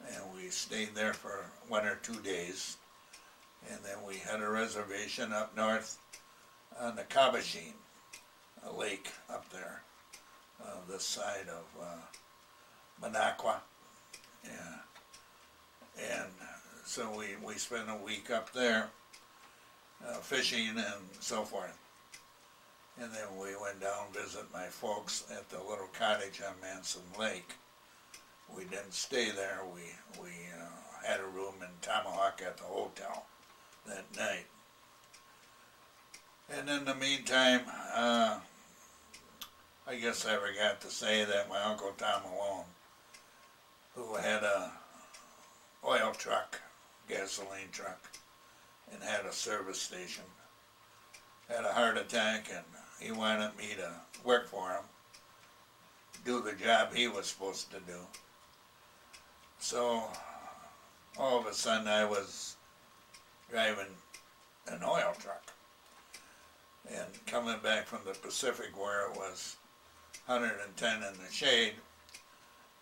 and we stayed there for 1 or 2 days. And then we had a reservation up north on the Cabasheen, a lake up there, this side of Minocqua. Yeah. And so we spent a week up there fishing and so forth. And then we went down to visit my folks at the little cottage on Manson Lake. We didn't stay there. We had a room in Tomahawk at the hotel that night. And in the meantime, I guess I forgot to say that my Uncle Tom Malone, who had a oil truck, gasoline truck, and had a service station, had a heart attack, and he wanted me to work for him, do the job he was supposed to do. So all of a sudden I was driving an oil truck and coming back from the Pacific where it was 110 in the shade.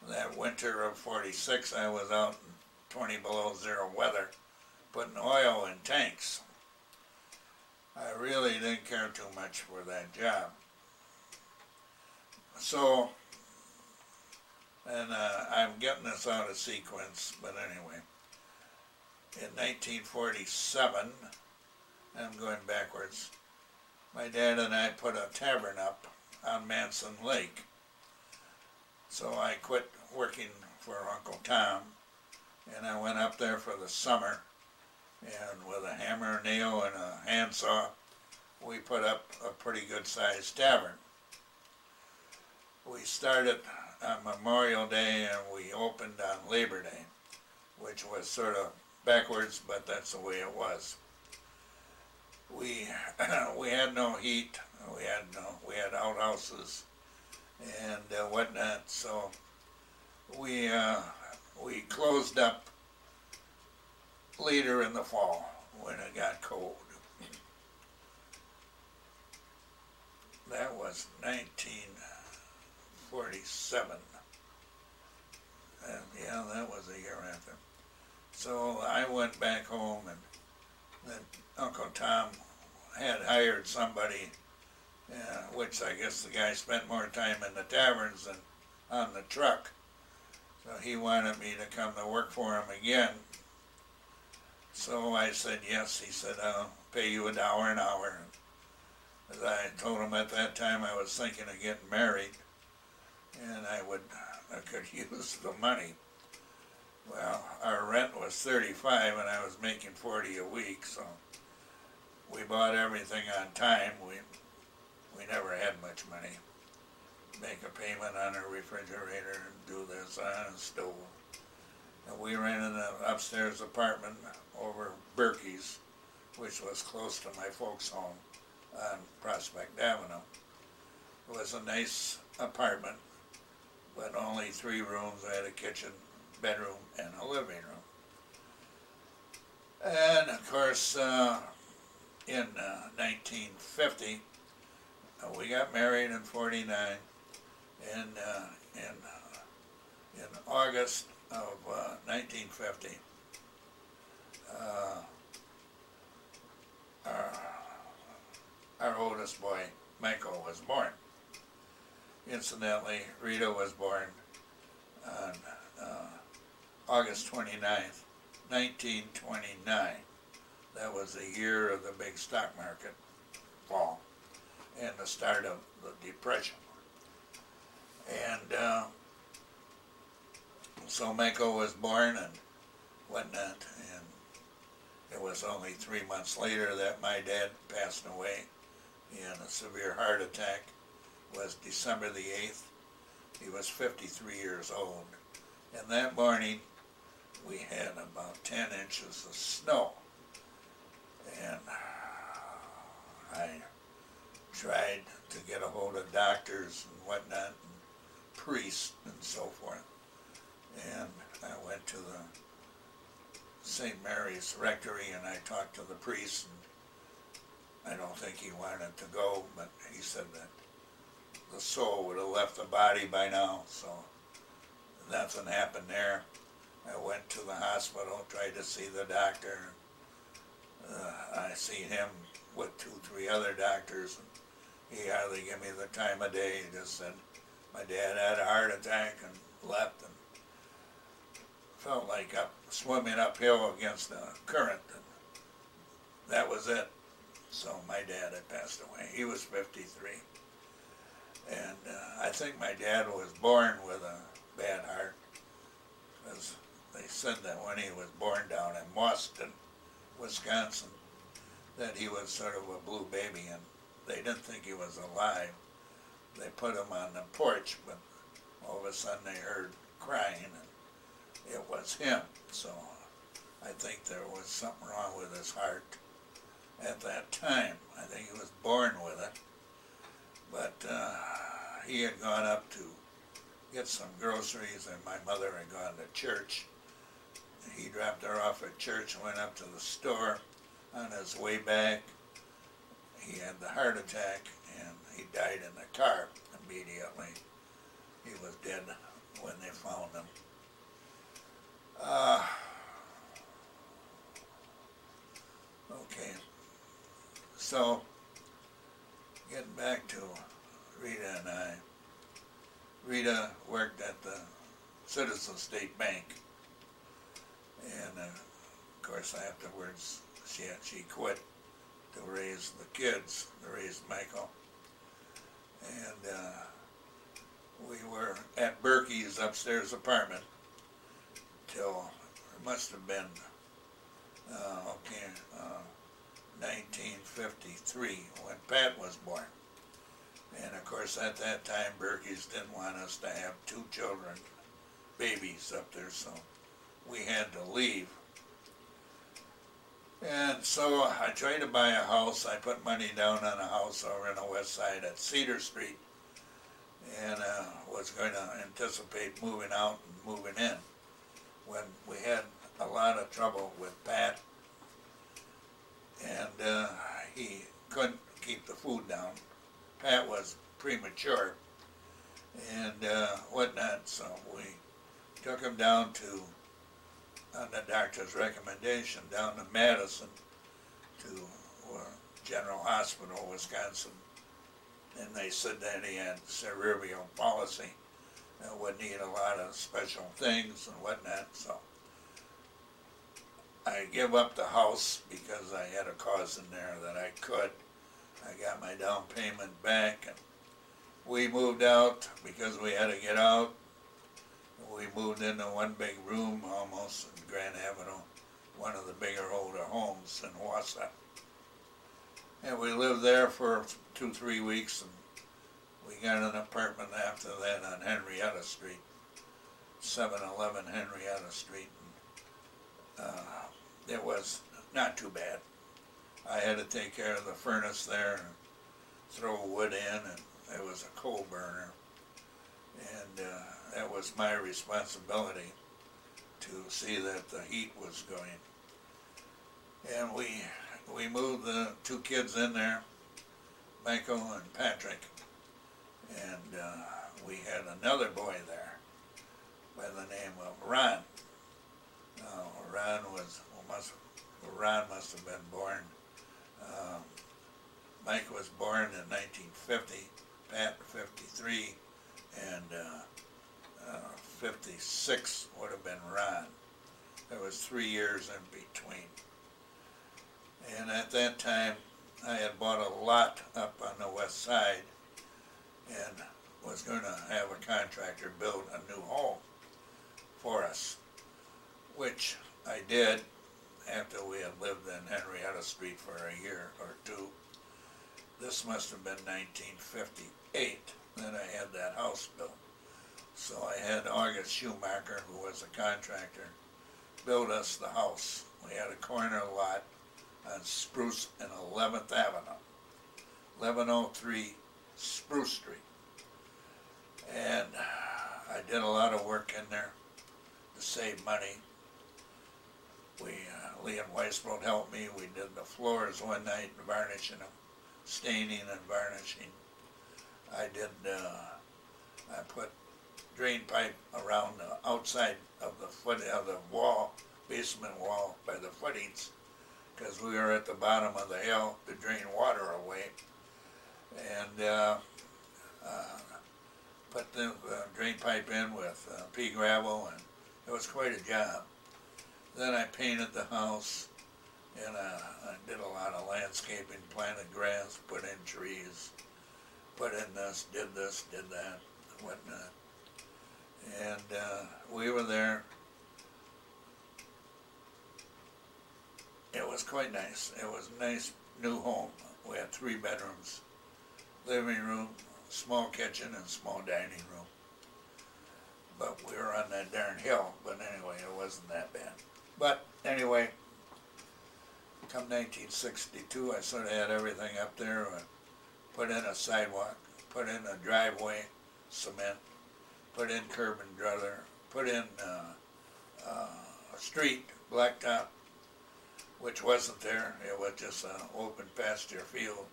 That winter of 46, I was out in 20 below zero weather putting oil in tanks. I really didn't care too much for that job. So, and I'm getting this out of sequence, but anyway, in 1947, I'm going backwards, my dad and I put a tavern up on Manson Lake. So I quit working for Uncle Tom, and I went up there for the summer, and with a hammer, nail, and a handsaw, we put up a pretty good sized tavern. We started on Memorial Day and we opened on Labor Day, which was sort of backwards, but that's the way it was. We had no heat, we had outhouses and whatnot, so we closed up later in the fall when it got cold. That was 1947. And yeah, that was a year after. So I went back home, and then Uncle Tom had hired somebody, which I guess the guy spent more time in the taverns than on the truck. So he wanted me to come to work for him again. So I said yes. He said, I'll pay you $1 an hour. As I told him at that time I was thinking of getting married, and I could use the money. Well, our rent was $35 and I was making $40 a week, so we bought everything on time. We never had much money. Make a payment on a refrigerator and do this on a stove. And we rented an upstairs apartment over Berkey's, which was close to my folks' home on Prospect Avenue. It was a nice apartment, but only 3 rooms. I had a kitchen, bedroom, and a living room. And of course, in 1950, we got married in '49, and in August of 1950, our oldest boy, Michael, was born. Incidentally, Rita was born on August 29th, 1929. That was the year of the big stock market fall and the start of the Depression. And so Michael was born and whatnot, and it was only 3 months later that my dad passed away in a severe heart attack. It was December the 8th. He was 53 years old. And that morning we had about 10 inches of snow. And I tried to get a hold of doctors and whatnot, and priests and so forth. And I went to the St. Mary's Rectory and I talked to the priest, and I don't think he wanted to go, but he said that the soul would have left the body by now, so nothing happened there. I went to the hospital, tried to see the doctor. I seen him with 2, 3 other doctors, and he hardly gave me the time of day. He just said my dad had a heart attack and left, and felt like swimming uphill against the current, and that was it. So my dad had passed away. He was 53. And I think my dad was born with a bad heart, because they said that when he was born down in Boston, Wisconsin, that he was sort of a blue baby, and they didn't think he was alive. They put him on the porch, but all of a sudden they heard crying, and it was him. So I think there was something wrong with his heart at that time. I think he was born with it. But he had gone up to get some groceries, and my mother had gone to church. He dropped her off at church and went up to the store. On his way back, he had the heart attack, and he died in the car immediately. He was dead when they found him. Okay, so getting back to Rita and I. Rita worked at the Citizen State Bank, and of course afterwards she quit to raise the kids, to raise Michael. And we were at Berkey's upstairs apartment till it must have been 1953 when Pat was born. And of course at that time Berkey's didn't want us to have 2 children, babies up there, so we had to leave. And so I tried to buy a house. I put money down on a house over in the west side at Cedar Street, and was going to anticipate moving out and moving in when we had a lot of trouble with Pat, and he couldn't keep the food down. Pat was premature and whatnot, so we took him down to, on the doctor's recommendation, down to Madison to General Hospital, Wisconsin, and they said that he had cerebral palsy and would need a lot of special things and whatnot, so I give up the house because I had a cause in there that I could. I got my down payment back, and we moved out because we had to get out. We moved into one big room almost in Grand Avenue, one of the bigger, older homes in Wausau. And we lived there for 2-3 weeks, and we got an apartment after that on Henrietta Street, 711 Henrietta Street. And, it was not too bad. I had to take care of the furnace there and throw wood in, and it was a coal burner. And that was my responsibility to see that the heat was going. And we moved the 2 kids in there, Michael and Patrick, and we had another boy there by the name of Ron. Ron must have been born. Mike was born in 1950, Pat 53, and 56 would have been Ron. There was 3 years in between. And at that time, I had bought a lot up on the west side and was going to have a contractor build a new home for us, which I did after we had lived in Henrietta Street for a year or 2. This must have been 1958 that I had that house built. So I had August Schumacher, who was a contractor, build us the house. We had a corner lot on Spruce and 11th Avenue, 1103 Spruce Street. And I did a lot of work in there to save money. Liam Weisbrod helped me. We did the floors one night, varnishing them, staining and varnishing. I put drain pipe around the outside of the wall, basement wall by the footings, because we were at the bottom of the hill to drain water away. And put the drain pipe in with pea gravel, and it was quite a job. Then I painted the house, and I did a lot of landscaping, planted grass, put in trees, put in this, did that, whatnot. And we were there. It was quite nice. It was a nice new home. We had 3 bedrooms, living room, small kitchen, and small dining room. But we were on that darn hill. But anyway, it wasn't that bad. But anyway, come 1962, I sort of had everything up there. Put in a sidewalk, put in a driveway, cement, put in curb and gutter, put in a street, blacktop, which wasn't there. It was just an open pasture field,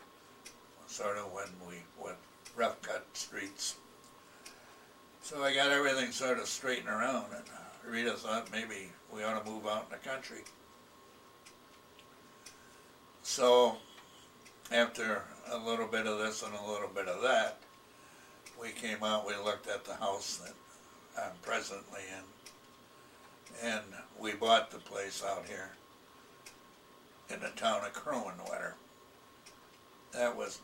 sort of when we went rough cut streets. So I got everything sort of straightened around, and Rita thought maybe we ought to move out in the country. So after a little bit of this and a little bit of that, we came out, we looked at the house that I'm presently in, and we bought the place out here in the town of Crowenwetter. That was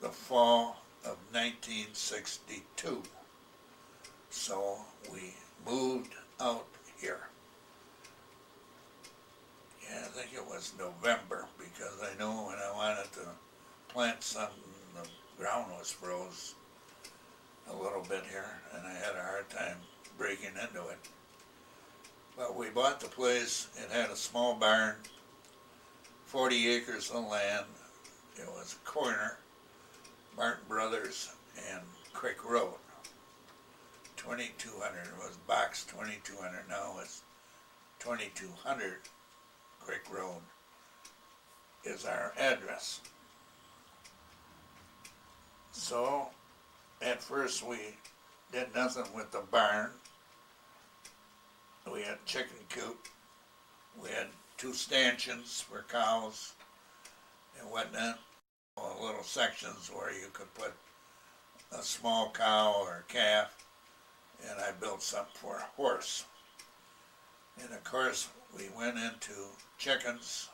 the fall of 1962. So we moved out here. Yeah, I think it was November, because I know when I wanted to plant something, the ground was froze a little bit here, and I had a hard time breaking into it. But we bought the place. It had a small barn, 40 acres of land. It was a corner, Martin Brothers and Creek Road. 2200, it was box 2200, now it's 2200 Creek Road is our address. So at first we did nothing with the barn. We had chicken coop. We had 2 stanchions for cows and whatnot. Little sections where you could put a small cow or calf, and I built something for a horse. And of course we went into chickens.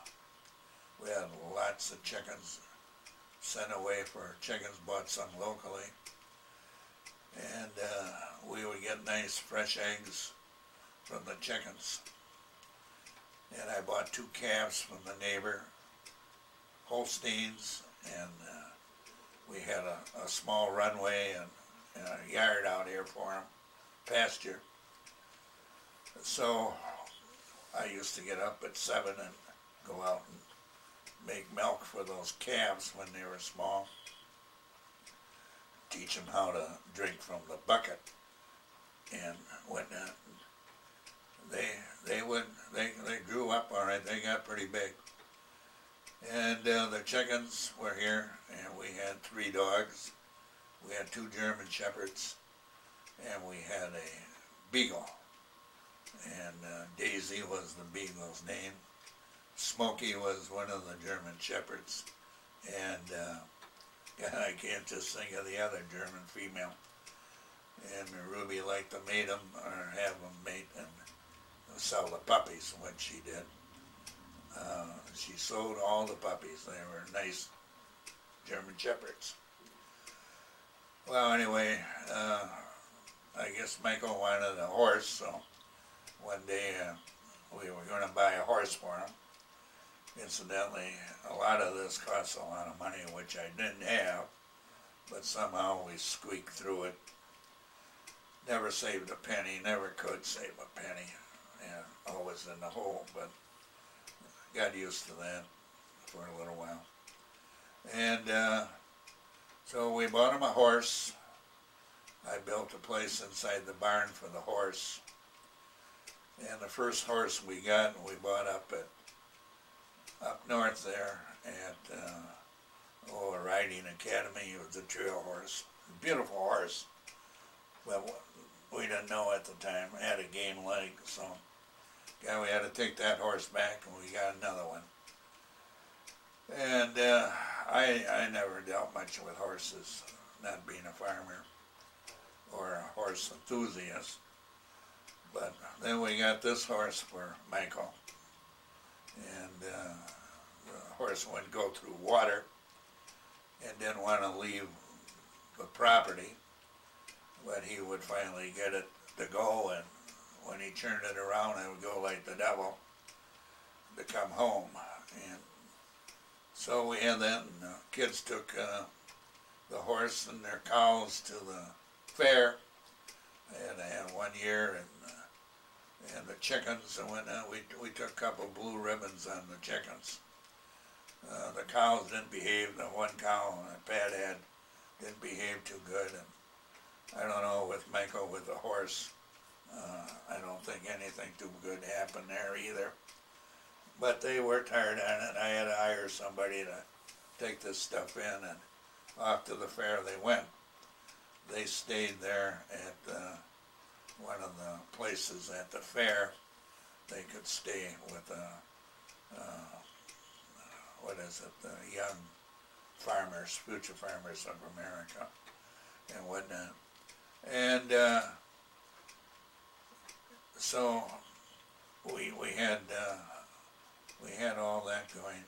We had lots of chickens sent away for chickens, bought some locally. And we would get nice fresh eggs from the chickens. And I bought 2 calves from the neighbor, Holsteins, and we had a small runway and a yard out here for them, pasture. So I used to get up at 7 and go out and make milk for those calves when they were small. Teach them how to drink from the bucket, and when they grew up all right. They got pretty big, and the chickens were here, and we had 3 dogs. We had 2 German Shepherds, and we had a Beagle, and Daisy was the Beagle's name. Smokey was one of the German Shepherds, and I can't just think of the other German female. And Ruby liked to mate them or have them mate and sell the puppies when she did. She sold all the puppies. They were nice German Shepherds. Well, anyway, I guess Michael wanted a horse, so one day we were going to buy a horse for him. Incidentally, a lot of this costs a lot of money, which I didn't have, but somehow we squeaked through it. Never saved a penny, never could save a penny, and always in the hole, but got used to that for a little while. And so we bought him a horse. I built a place inside the barn for the horse. And the first horse we got, we bought up north there at a riding academy. It was a trail horse, beautiful horse. Well, we didn't know at the time. It had a game leg, so yeah, we had to take that horse back, and we got another one. And I never dealt much with horses, not being a farmer or a horse enthusiast. But then we got this horse for Michael, and the horse wouldn't go through water and didn't want to leave the property, but he would finally get it to go, and when he turned it around, it would go like the devil to come home. And so we had that, and the kids took the horse and their cows to the fair, and they had 1 year, and the chickens and whatnot. We took a couple blue ribbons on the chickens. The cows didn't behave. The one cow that Pat had didn't behave too good, and I don't know with Michael with the horse. I don't think anything too good happened there either. But they worked hard on it. I had to hire somebody to take this stuff in, and off to the fair they went. They stayed there at one of the places at the fair. They could stay with the young farmers, future farmers of America and whatnot. And so we had all that going.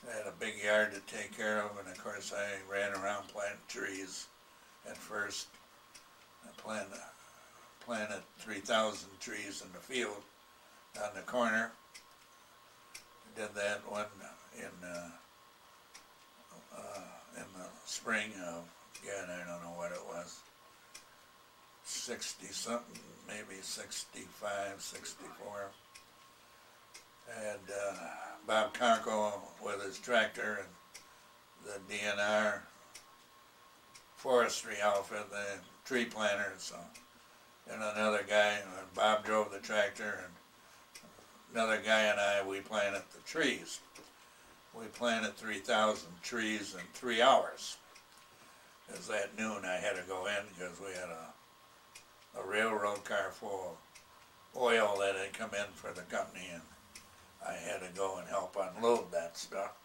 I had a big yard to take care of, and of course I ran around planting trees at first. I planted 3,000 trees in the field on the corner. I did that one in the spring of, again, I don't know what it was, 60 something, maybe 65, 64. And Bob Conco with his tractor and the DNR forestry outfit, the tree planters. So and another guy, Bob drove the tractor, and another guy and I, we planted the trees. We planted 3,000 trees in 3 hours. Because at noon I had to go in because we had a railroad car full of oil that had come in for the company, and I had to go and help unload that stuff.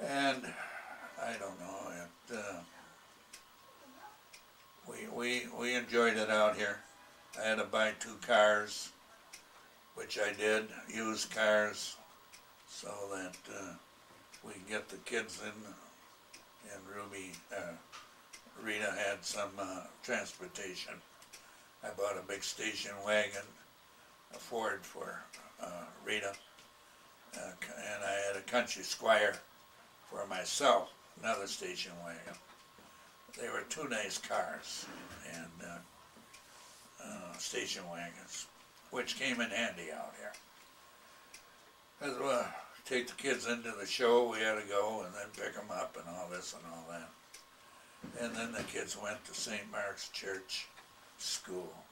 And I don't know, we enjoyed it out here. I had to buy 2 cars, which I did, used cars, so that we could get the kids in, and Rita had some transportation. I bought a big station wagon, a Ford for Rita, and I had a Country Squire for myself, another station wagon. They were 2 nice cars, and station wagons, which came in handy out here. As well, take the kids into the show, we had to go and then pick them up and all this and all that. And then the kids went to St. Mark's Church School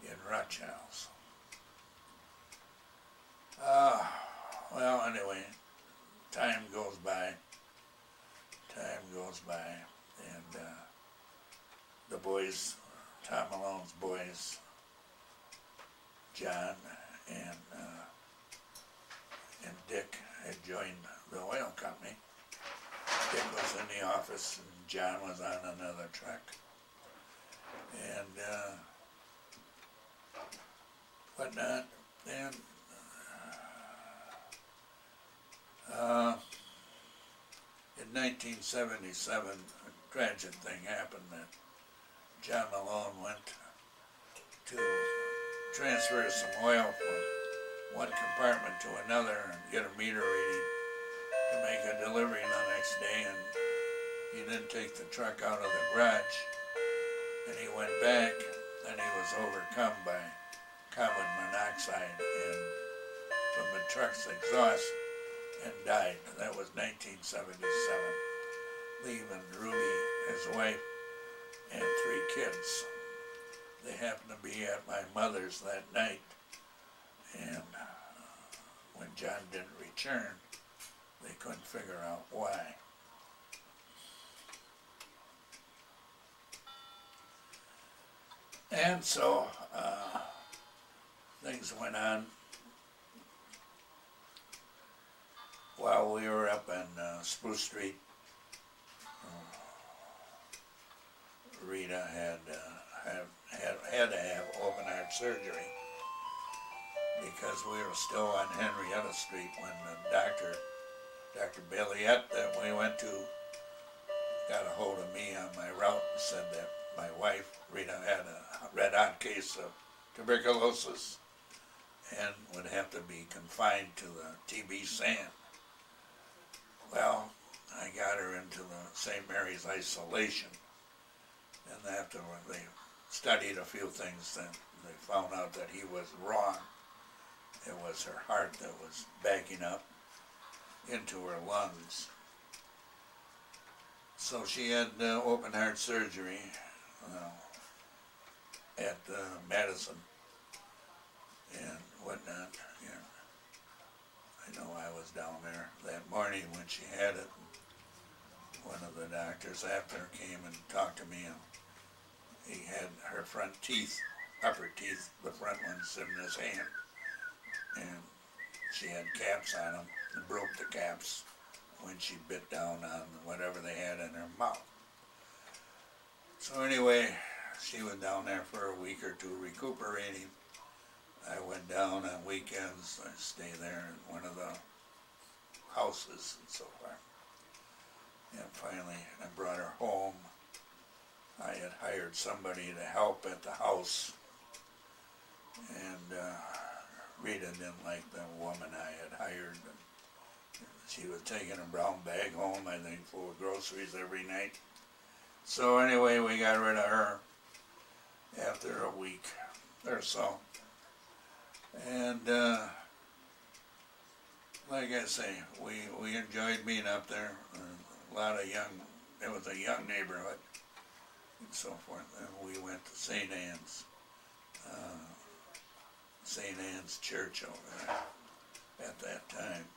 in Rutchhouse. Well, anyway, time goes by, and the boys, Tom Malone's boys, John and Dick had joined the oil company. Dick was in the office and John was on another truck. And whatnot. And in 1977, a tragic thing happened that John Malone went to transfer some oil from one compartment to another and get a meter reading to make a delivery the next day, and he didn't take the truck out of the garage, and he went back and he was overcome by carbon monoxide from the truck's exhaust and died. That was 1977, leaving Ruby, his wife, and 3 kids. They happened to be at my mother's that night, and when John didn't return, they couldn't figure out why. And so things went on while we were up in Spruce Street. Rita had to have open heart surgery because we were still on Henrietta Street when the Dr. Belliette that we went to got a hold of me on my route and said that my wife, Rita, had a red-hot case of tuberculosis and would have to be confined to the TB sand. Well, I got her into the St. Mary's isolation, and after they studied a few things, then they found out that he was wrong. It was her heart that was backing up into her lungs. So she had open heart surgery at Madison and whatnot. Yeah. I know I was down there that morning when she had it. One of the doctors after came and talked to me, and he had her front teeth, upper teeth, the front ones in his hand, and she had caps on them and broke the caps when she bit down on whatever they had in her mouth. So anyway, she was down there for a week or 2 recuperating. I went down on weekends. I stay there in one of the houses and so forth. And finally, I brought her home. I had hired somebody to help at the house, and Rita didn't like the woman I had hired. And she was taking a brown bag home, I think, full of groceries every night. So anyway, we got rid of her after a week or so. And like I say, we enjoyed being up there. A lot of it was a young neighborhood. and so forth. And we went to St. Anne's, St. Anne's Church over there at that time.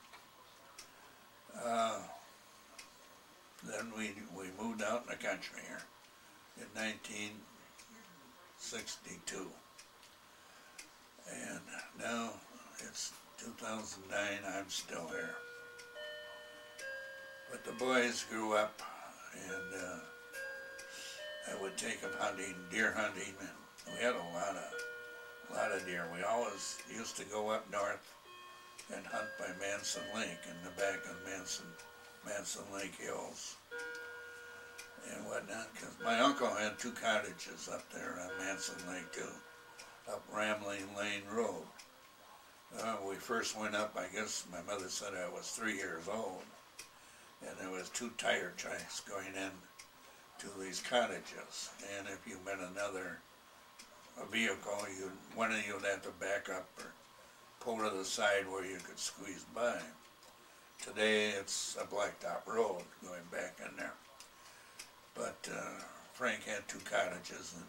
Then we moved out in the country here in 1962. And now it's 2009, I'm still here. But the boys grew up, and I would take them hunting, deer hunting, and we had a lot of deer. We always used to go up north and hunt by Manson Lake in the back of Manson Lake Hills and whatnot, because my uncle had 2 cottages up there on Manson Lake too, up Ramley Lane Road. We first went up, I guess my mother said I was 3 years old, and there was 2 tire tracks going in to these cottages, and if you met a vehicle, one of you would have to back up or pull to the side where you could squeeze by. Today it's a blacktop road going back in there. But Frank had 2 cottages, and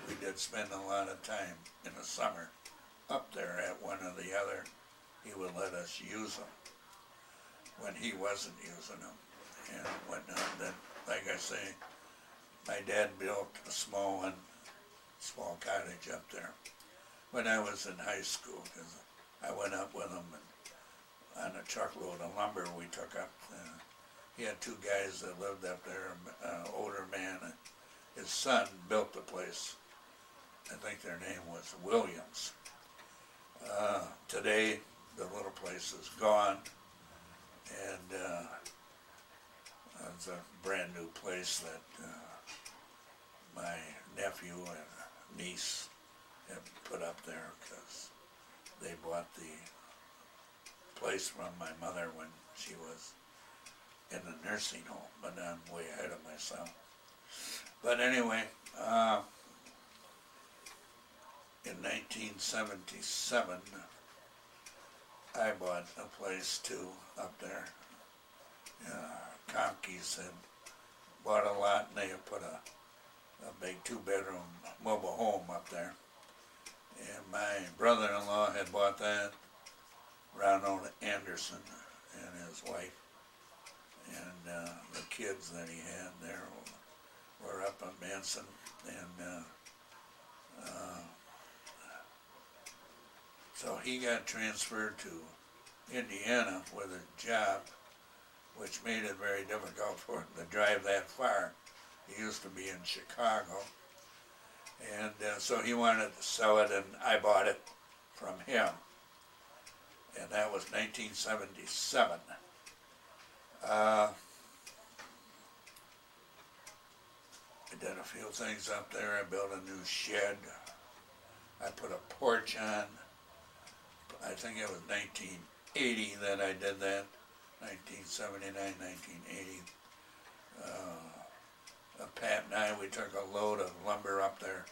we did spend a lot of time in the summer up there at one or the other. He would let us use them when he wasn't using them and whatnot. Then, like I say, my dad built a small cottage up there when I was in high school, because I went up with him and on a truckload of lumber we took up. He had 2 guys that lived up there, older man, and his son built the place. I think their name was Williams. Today the little place is gone, and it's a brand new place that my nephew and niece have put up there, because they bought the place from my mother when she was in the nursing home, but I'm way ahead of myself. But anyway, in 1977, I bought a place too up there. Conkey's had bought a lot, and they had put a big 2-bedroom mobile home up there. And my brother-in-law had bought that, Ronald Anderson and his wife, and the kids that he had there were up at Manson, and so he got transferred to Indiana with a job, which made it very difficult for him to drive that far. He used to be in Chicago, and so he wanted to sell it, and I bought it from him, and that was 1977. I did a few things up there. I built a new shed. I put a porch on. I think it was 1980 that I did that. 1979, 1980. Pat and I, we took a load of lumber up there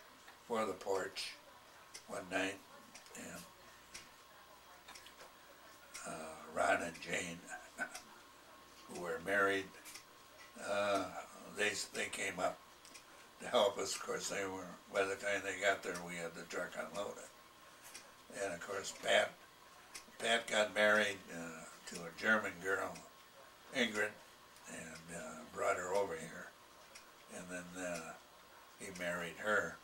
for the porch one night, and Ron and Jane, who were married, they came up to help us. Of course, by the time they got there, we had the truck unloaded. And of course, Pat got married to a German girl, Ingrid, and brought her over here. And then he married her.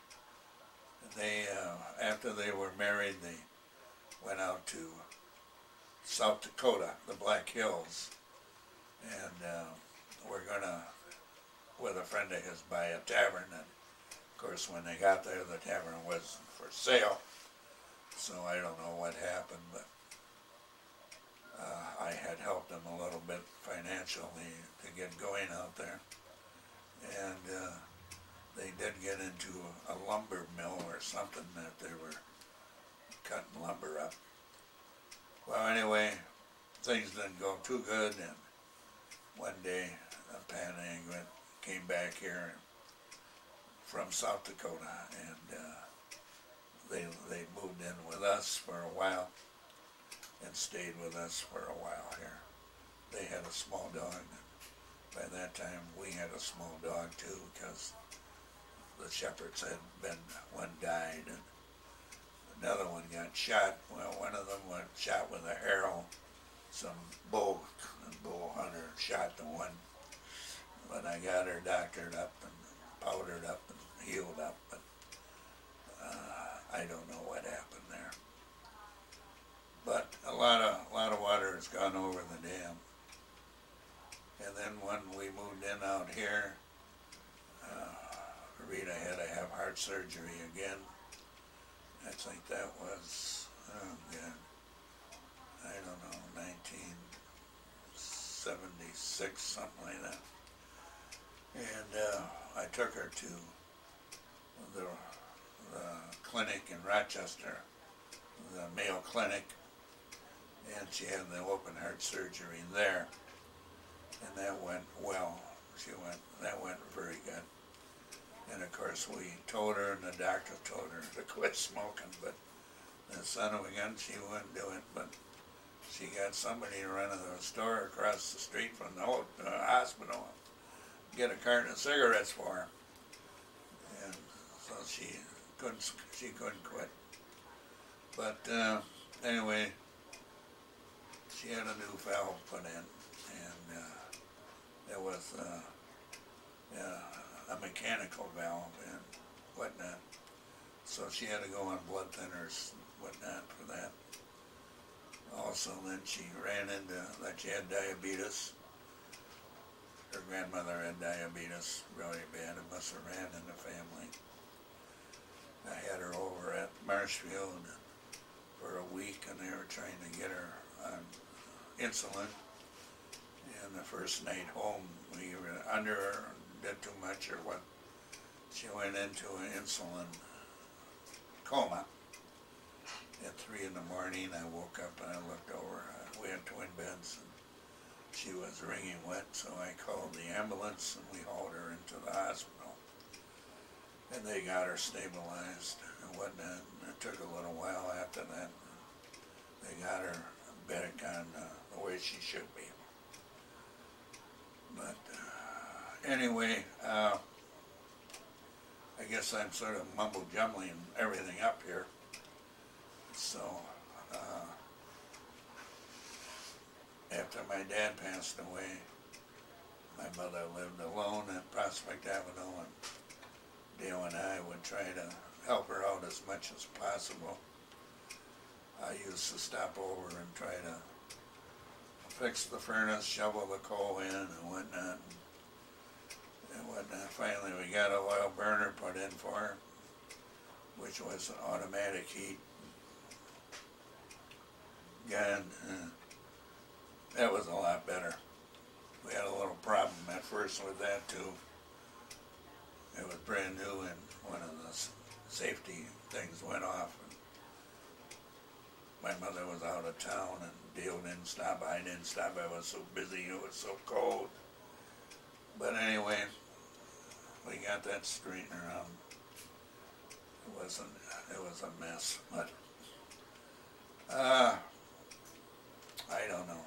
And they, after they were married, they went out to South Dakota, the Black Hills, and we're gonna, with a friend of his, buy a tavern. And of course, when they got there, the tavern was for sale. So I don't know what happened, but I had helped them a little bit financially to get going out there. And they did get into a lumber mill or something that they were cutting lumber up. Well, anyway, things didn't go too good, and one day Pat and Ingrid came back here from South Dakota, and they moved in with us for a while and stayed with us for a while here. They had a small dog. By that time, we had a small dog too, because the shepherds had been, one died and another one got shot. Well, one of them was shot with an arrow. Some bull hunter shot the one. But I got her doctored up and powdered up and healed up. But I don't know what happened there. But a lot of water has gone over the dam. And then when we moved in out here, Rita had to have heart surgery again. I think that was, oh God, I don't know, 1976, something like that. And I took her to the clinic in Rochester, the Mayo Clinic, and she had the open heart surgery there. And that went well. That went very good. And of course we told her, and the doctor told her to quit smoking, but the son of a gun, she wouldn't do it. But she got somebody to run to the store across the street from the hospital, get a carton of cigarettes for her. And so she couldn't quit. But anyway, she had a new valve put in, and it was a mechanical valve and whatnot. So she had to go on blood thinners and whatnot for that. Also, then she ran into that she had diabetes. Her grandmother had diabetes really bad. It must have ran in the family. I had her over at Marshfield for a week, and they were trying to get her on insulin. And the first night home, we were under her, did too much or what. She went into an insulin coma. At 3 in the morning, I woke up and I looked over. We had twin beds, and she was wringing wet, so I called the ambulance and we hauled her into the hospital. And they got her stabilized and whatnot. And it took a little while after that. They got her back on the way she should be. But anyway, I guess I'm sort of mumble-jumbling everything up here. So, after my dad passed away, my mother lived alone at Prospect Avenue, and Dale and I would try to help her out as much as possible. I used to stop over and try to fix the furnace, shovel the coal in and whatnot. Finally, we got an oil burner put in for her, which was an automatic heat gun. That was a lot better. We had a little problem at first with that too. It was brand new, and one of the safety things went off. My mother was out of town, and Dale didn't stop. I didn't stop. I was so busy. It was so cold. But anyway, we got that straightened around. It was a mess, but I don't know.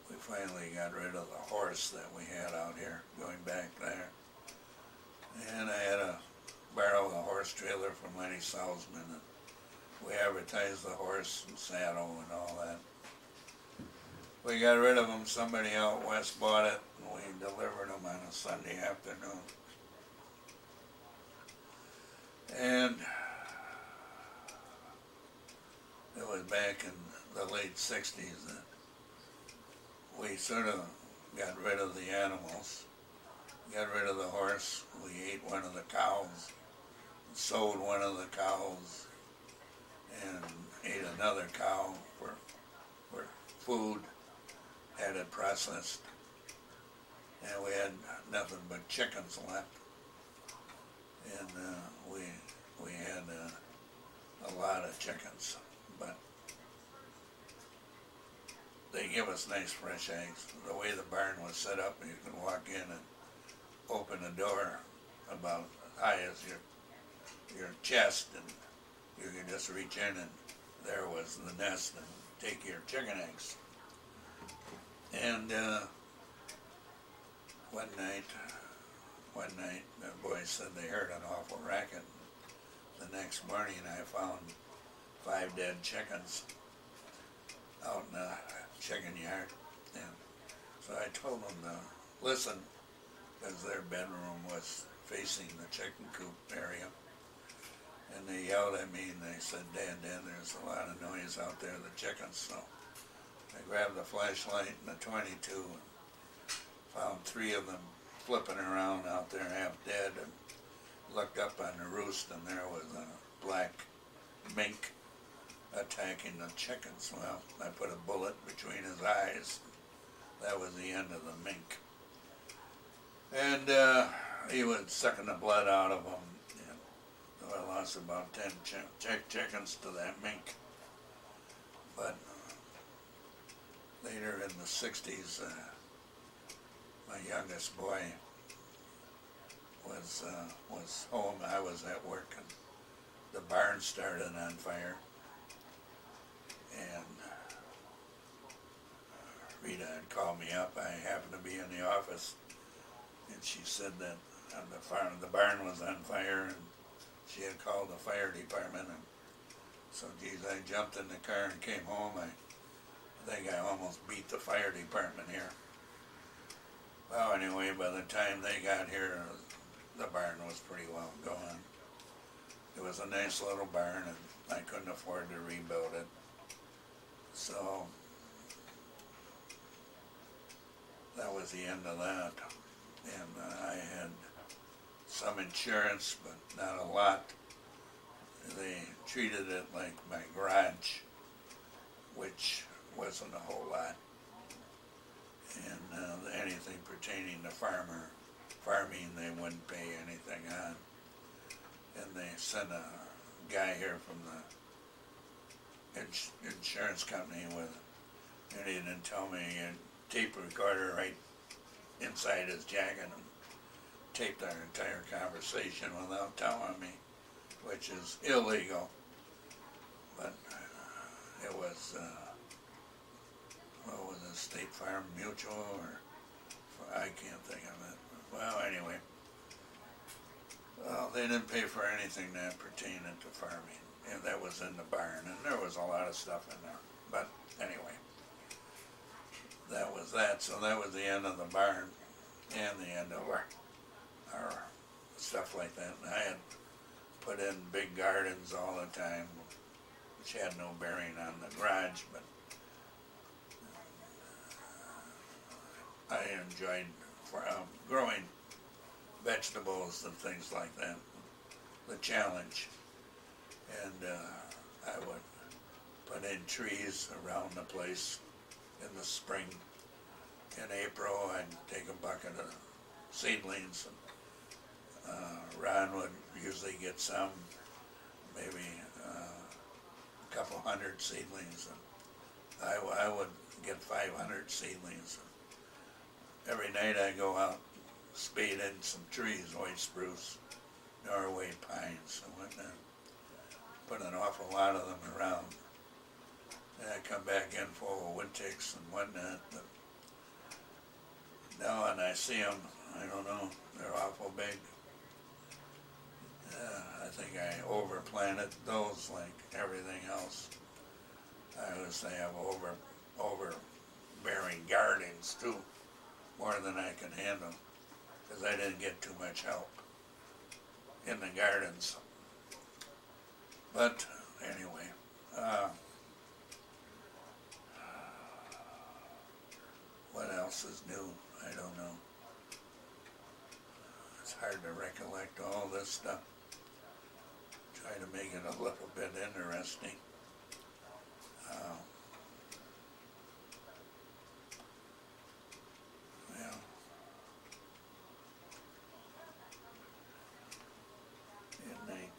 We finally got rid of the horse that we had out here, going back there. And I had to borrow the horse trailer from Lenny Salzman, and we advertised the horse and saddle and all that. We got rid of them. Somebody out west bought it, and we delivered them on a Sunday afternoon. And it was back in the late 60s that we sort of got rid of the animals. Got rid of the horse. We ate one of the cows, sold one of the cows, and ate another cow for food, had it processed. And we had nothing but chickens left. And we had a lot of chickens, but they give us nice fresh eggs. The way the barn was set up, you can walk in and open the door about as high as your chest, and you can just reach in, and there was the nest, and take your chicken eggs. And one night, the boys said they heard an awful racket. The next morning, I found 5 dead chickens out in the chicken yard. And so I told them to listen, because their bedroom was facing the chicken coop area. And they yelled at me and they said, "Dad, there's a lot of noise out there, the chickens." So I grabbed the flashlight and the 22 and found 3 of them flipping around out there half dead, and looked up on the roost and there was a black mink attacking the chickens. Well, I put a bullet between his eyes. That was the end of the mink. And he was sucking the blood out of them. And so I lost about 10 chickens to that mink. But later in the 60s, my youngest boy was home. I was at work, and the barn started on fire. And Rita had called me up. I happened to be in the office, and she said that the barn was on fire, and she had called the fire department. And so, geez, I jumped in the car and came home. I think I almost beat the fire department here. Well, anyway, by the time they got here, the barn was pretty well gone. It was a nice little barn, and I couldn't afford to rebuild it. So that was the end of that. And I had some insurance, but not a lot. They treated it like my garage, which wasn't a whole lot. And anything pertaining to farming, they wouldn't pay anything on. And they sent a guy here from the insurance company and he didn't tell me, a tape recorder right inside his jacket, and taped our entire conversation without telling me, which is illegal. But it was, what was it, State Farm Mutual, or I can't think of it. Well, anyway, they didn't pay for anything that pertained to farming, and that was in the barn, and there was a lot of stuff in there. But anyway, that was that. So that was the end of the barn and the end of our stuff like that. And I had put in big gardens all the time, which had no bearing on the garage, but I enjoyed growing vegetables and things like that, the challenge. And I would put in trees around the place in the spring. In April, I'd take a bucket of seedlings, and Ron would usually get some, maybe a couple hundred seedlings, and I would get 500 seedlings. Every night I go out, spade in some trees, white spruce, Norway pines, and whatnot. Put an awful lot of them around. And I come back in full of wood ticks and whatnot. But now when I see them, I don't know, they're awful big. I think I overplanted those like everything else. I would say I'm overbearing gardens too, more than I can handle, because I didn't get too much help in the gardens. But anyway, what else is new? I don't know. It's hard to recollect all this stuff. Try to make it a little bit interesting. Well,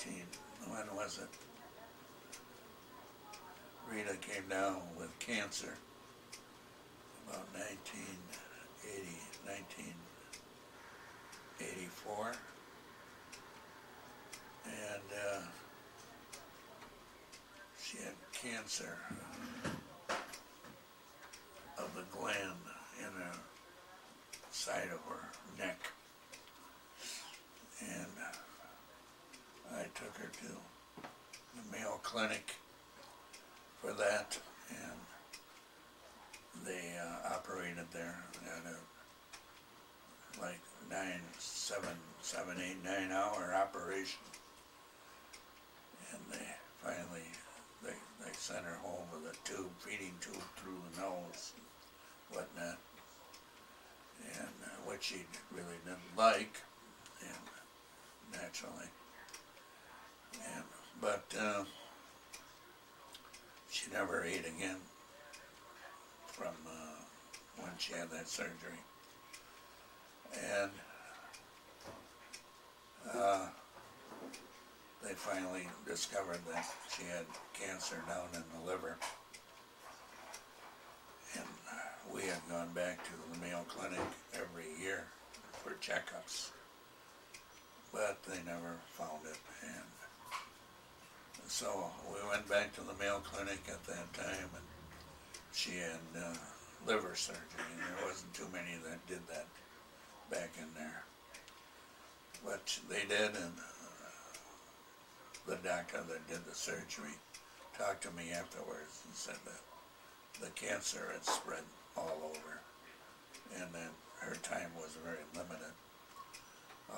in when was it? Rita came down with cancer about 1984, and she had cancer of the gland in her side of her neck. And I took her to the Mayo Clinic for that, and they operated there. Had a like 8, 9 hour operation, and they finally they sent her home with a feeding tube through the nose, and whatnot, and which she really didn't like, and naturally, but she never ate again from when she had that surgery. And they finally discovered that she had cancer down in the liver. And we had gone back to the Mayo Clinic every year for checkups, but they never found it. And so we went back to the Mayo Clinic at that time, and she had liver surgery, and there wasn't too many that did that back in there. But they did, and the doctor that did the surgery talked to me afterwards and said that the cancer had spread all over, and that her time was very limited,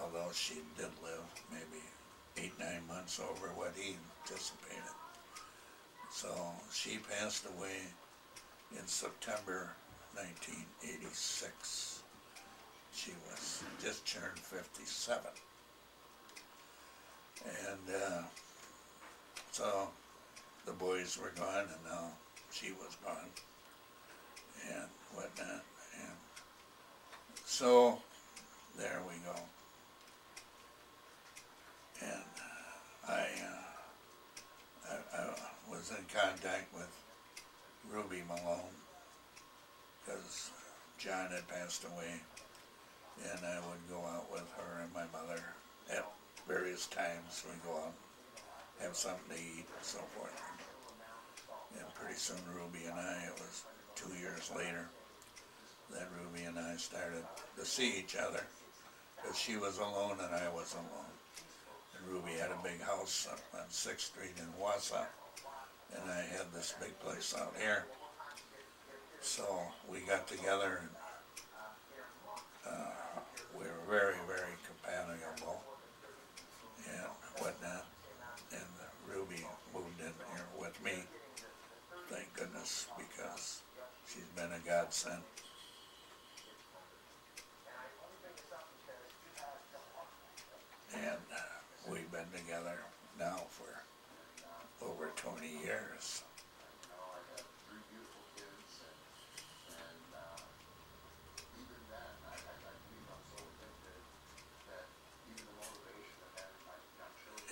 although she did live maybe 8, 9 months over what he anticipated. So she passed away in September 1986. She was just turned 57. And so the boys were gone, and now she was gone, and whatnot. And so there we go. And I was in contact with Ruby Malone because John had passed away, and I would go out with her and my mother at various times. We go out, have something to eat, and so forth. And pretty soon Ruby and I, it was 2 years later, that Ruby and I started to see each other, because she was alone and I was alone. And Ruby had a big house up on 6th Street in Wausau, and I had this big place out here. So we got together, and we were very, very compatible and whatnot. And Ruby moved in here with me, thank goodness, because she's been a godsend. And we've been together now for over 20 years.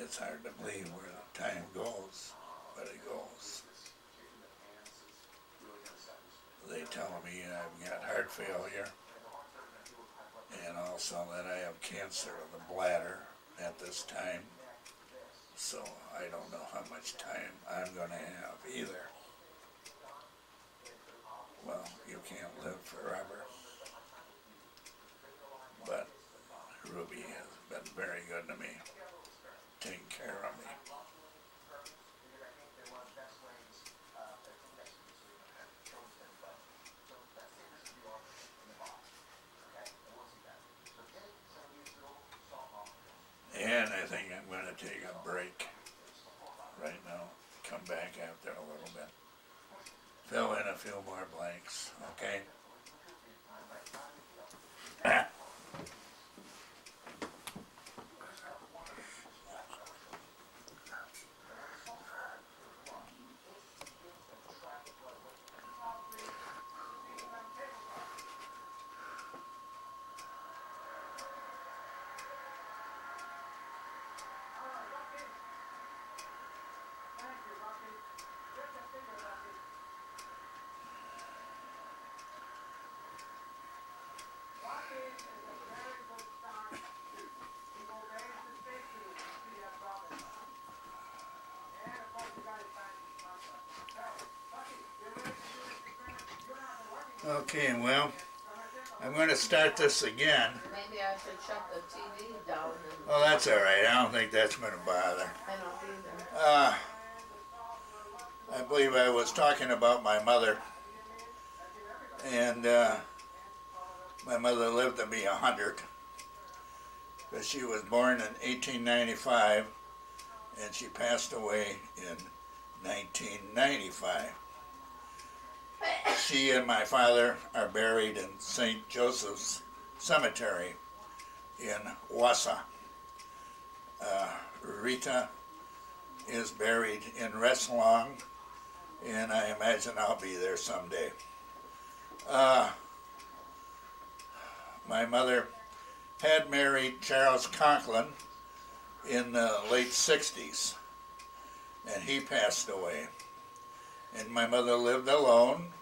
It's hard to believe where the time goes, but it goes. They tell me I've got heart failure, and also that I have cancer of the bladder at this time. So I don't know how much time I'm going to have either. Well, you can't live forever. But Ruby has been very good to me, taking care of me. And I think I'm going to take a break right now, come back after a little bit, fill in a few more blanks, okay? Okay, well, I'm going to start this again. Maybe I should shut the TV down and. Well, that's all right. I don't think that's going to bother. I don't either. I believe I was talking about my mother, and my mother lived to be 100, but she was born in 1895, and she passed away in 1995. She and my father are buried in St. Joseph's Cemetery in Wausau. Rita is buried in Reslong, and I imagine I'll be there someday. My mother had married Charles Conklin in the late 60s, and he passed away. And my mother lived alone,